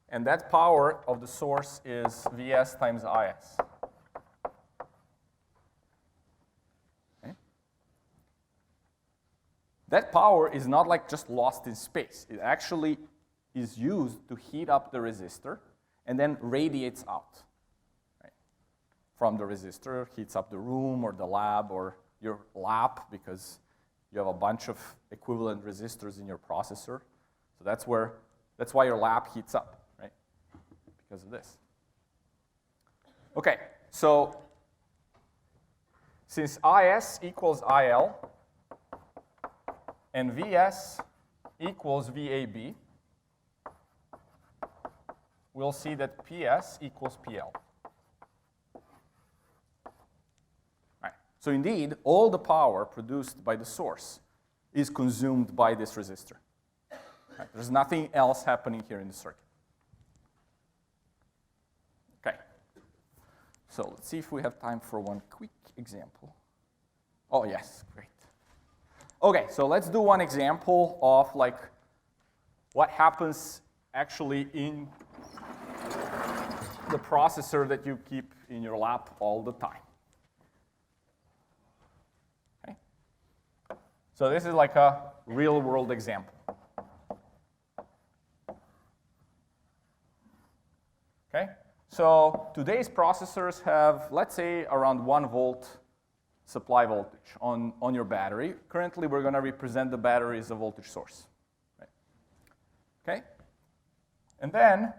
and that power of the source is Vs times Is. Okay? That power is not like just lost in space. It actually is used to heat up the resistor and then radiates out. Right? From the resistor, heats up the room or the lab or your lap because you have a bunch of equivalent resistors in your processor. So that's why your lap heats up, right? Because of this. Okay, so since Is equals IL and Vs equals VAB, we'll see that PS equals PL. Right. So indeed, all the power produced by the source is consumed by this resistor. Right. There's nothing else happening here in the circuit. Okay. So let's see if we have time for one quick example. Oh, yes, great. Okay, so let's do one example of like what happens actually in the processor that you keep in your lap all the time. Okay? So this is like a real-world example. Okay? So today's processors have, let's say, around 1 volt supply voltage on your battery. Currently, we're going to represent the battery as a voltage source. Right? Okay? And then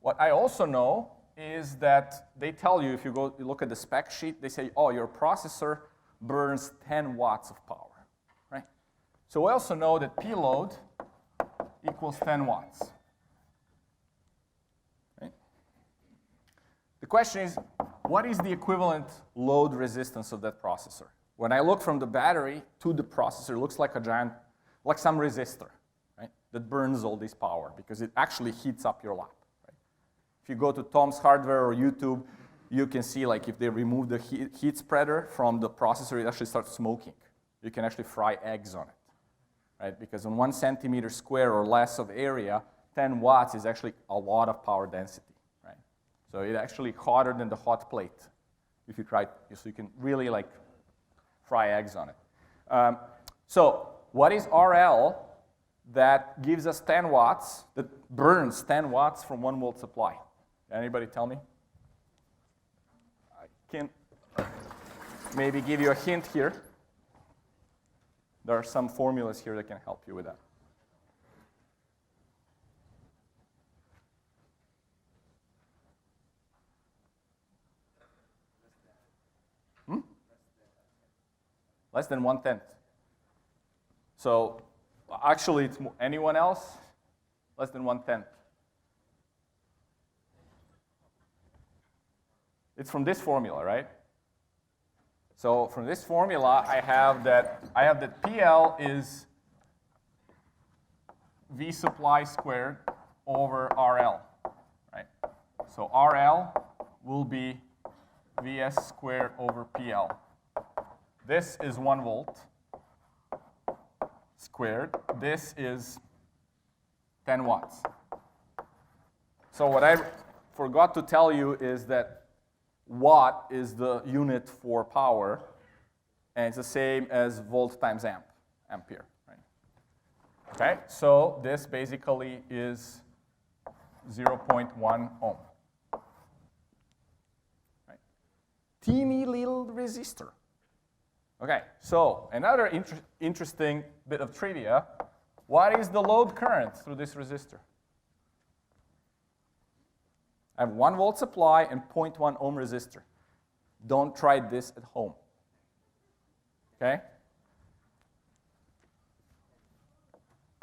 what I also know is that they tell you, if you look at the spec sheet, they say, oh, your processor burns 10 watts of power, right? So we also know that P load equals 10 watts. Right? The question is, what is the equivalent load resistance of that processor? When I look from the battery to the processor, it looks like a giant, like some resistor, right? That burns all this power because it actually heats up your lap. If you go to Tom's Hardware or YouTube, you can see like if they remove the heat spreader from the processor, it actually starts smoking. You can actually fry eggs on it, right? Because on 1 centimeter square or less of area, 10 watts is actually a lot of power density, right? So it's actually hotter than the hot plate if you try, so you can really like fry eggs on it. So what is RL that gives us 10 watts, that burns 10 watts from 1 volt supply? Anybody tell me? I can maybe give you a hint here. There are some formulas here that can help you with that. Less than 1/10. So actually, it's anyone else? Less than 1/10. It's from this formula, right? So from this formula, I have that PL is V supply squared over RL, right? So RL will be Vs squared over PL. This is 1 volt squared. This is 10 watts. So what I forgot to tell you is that watt is the unit for power, and it's the same as volt times ampere. Right? Okay, so this basically is 0.1 ohm. Right? Teeny little resistor. Okay, so another interesting bit of trivia. What is the load current through this resistor? I have 1 volt supply and 0.1 ohm resistor. Don't try this at home. Okay?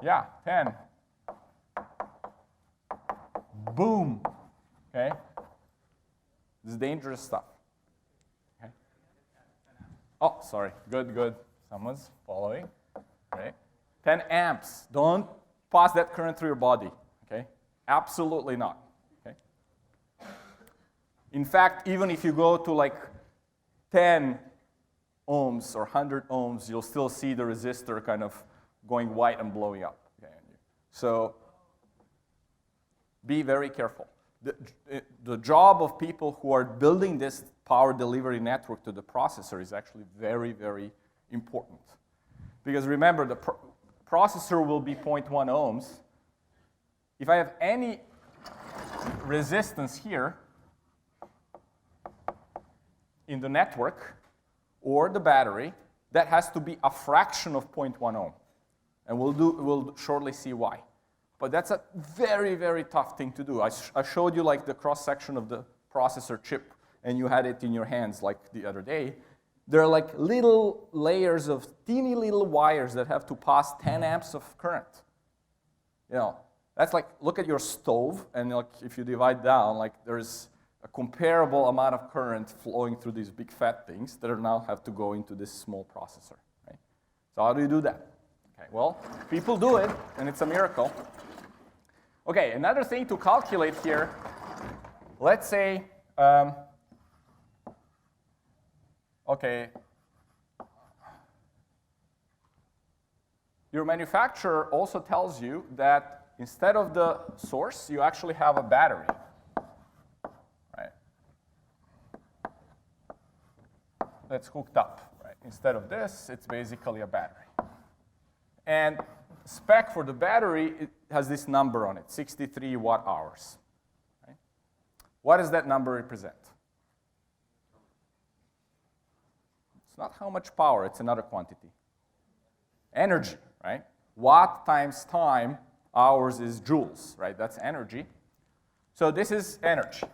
Yeah, 10. Boom. Okay? This is dangerous stuff. Okay? Oh, sorry. Good, good. Someone's following. Right? 10 amps. Don't pass that current through your body. Okay? Absolutely not. Okay? In fact, even if you go to like 10 ohms or 100 ohms, you'll still see the resistor kind of going white and blowing up. Okay? So be very careful. The job of people who are building this power delivery network to the processor is actually very, very important. Because remember, the processor will be 0.1 ohms. If I have any resistance here in the network or the battery, that has to be a fraction of 0.1 ohm. And we'll shortly see why. But that's a very, very tough thing to do. I showed you like the cross-section of the processor chip, and you had it in your hands like the other day. There are like little layers of teeny little wires that have to pass 10 amps of current. You know, that's like, look at your stove, and like if you divide down, like there's a comparable amount of current flowing through these big fat things that now have to go into this small processor. Right? So how do you do that? Okay, well, people do it, and it's a miracle. Okay, another thing to calculate here, let's say, okay, your manufacturer also tells you that instead of the source, you actually have a battery, right? That's hooked up, right? Instead of this, it's basically a battery. And spec for the battery, it has this number on it, 63 watt hours. Right? What does that number represent? It's not how much power, it's another quantity. Energy, right? Watt times time, hours is joules, right? That's energy. So this is energy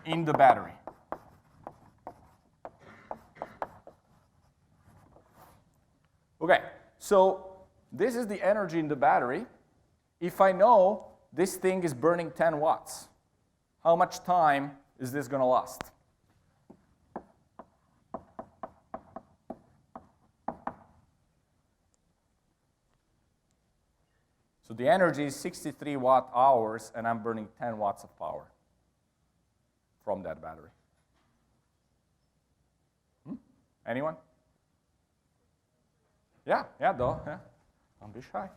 in the battery. Okay, so this is the energy in the battery. If I know this thing is burning 10 watts, how much time is this going to last? So the energy is 63 watt hours, and I'm burning 10 watts of power from that battery. Anyone? Yeah, though. Yeah. Don't be shy.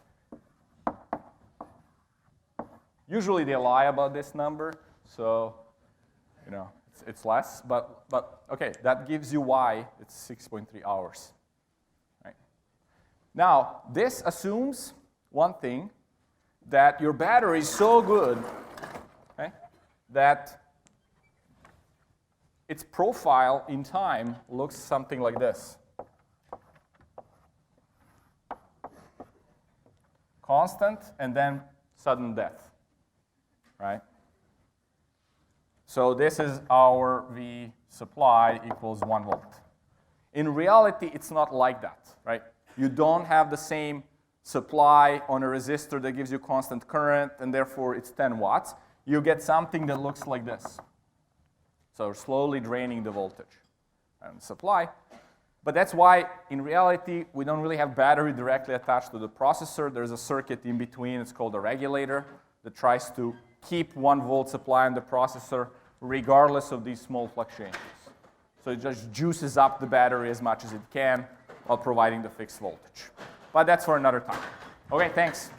Usually they lie about this number, so you know it's less. But okay, that gives you why it's 6.3 hours. Right. Now this assumes one thing, that your battery is so good, okay, that its profile in time looks something like this. Constant, and then sudden death, right? So this is our V supply equals 1 volt. In reality, it's not like that, right? You don't have the same supply on a resistor that gives you constant current, and therefore it's 10 watts. You get something that looks like this. So slowly draining the voltage and supply. But that's why, in reality, we don't really have battery directly attached to the processor. There's a circuit in between. It's called a regulator that tries to keep 1 volt supply in the processor regardless of these small fluctuations. So it just juices up the battery as much as it can while providing the fixed voltage. But that's for another time. Okay, thanks.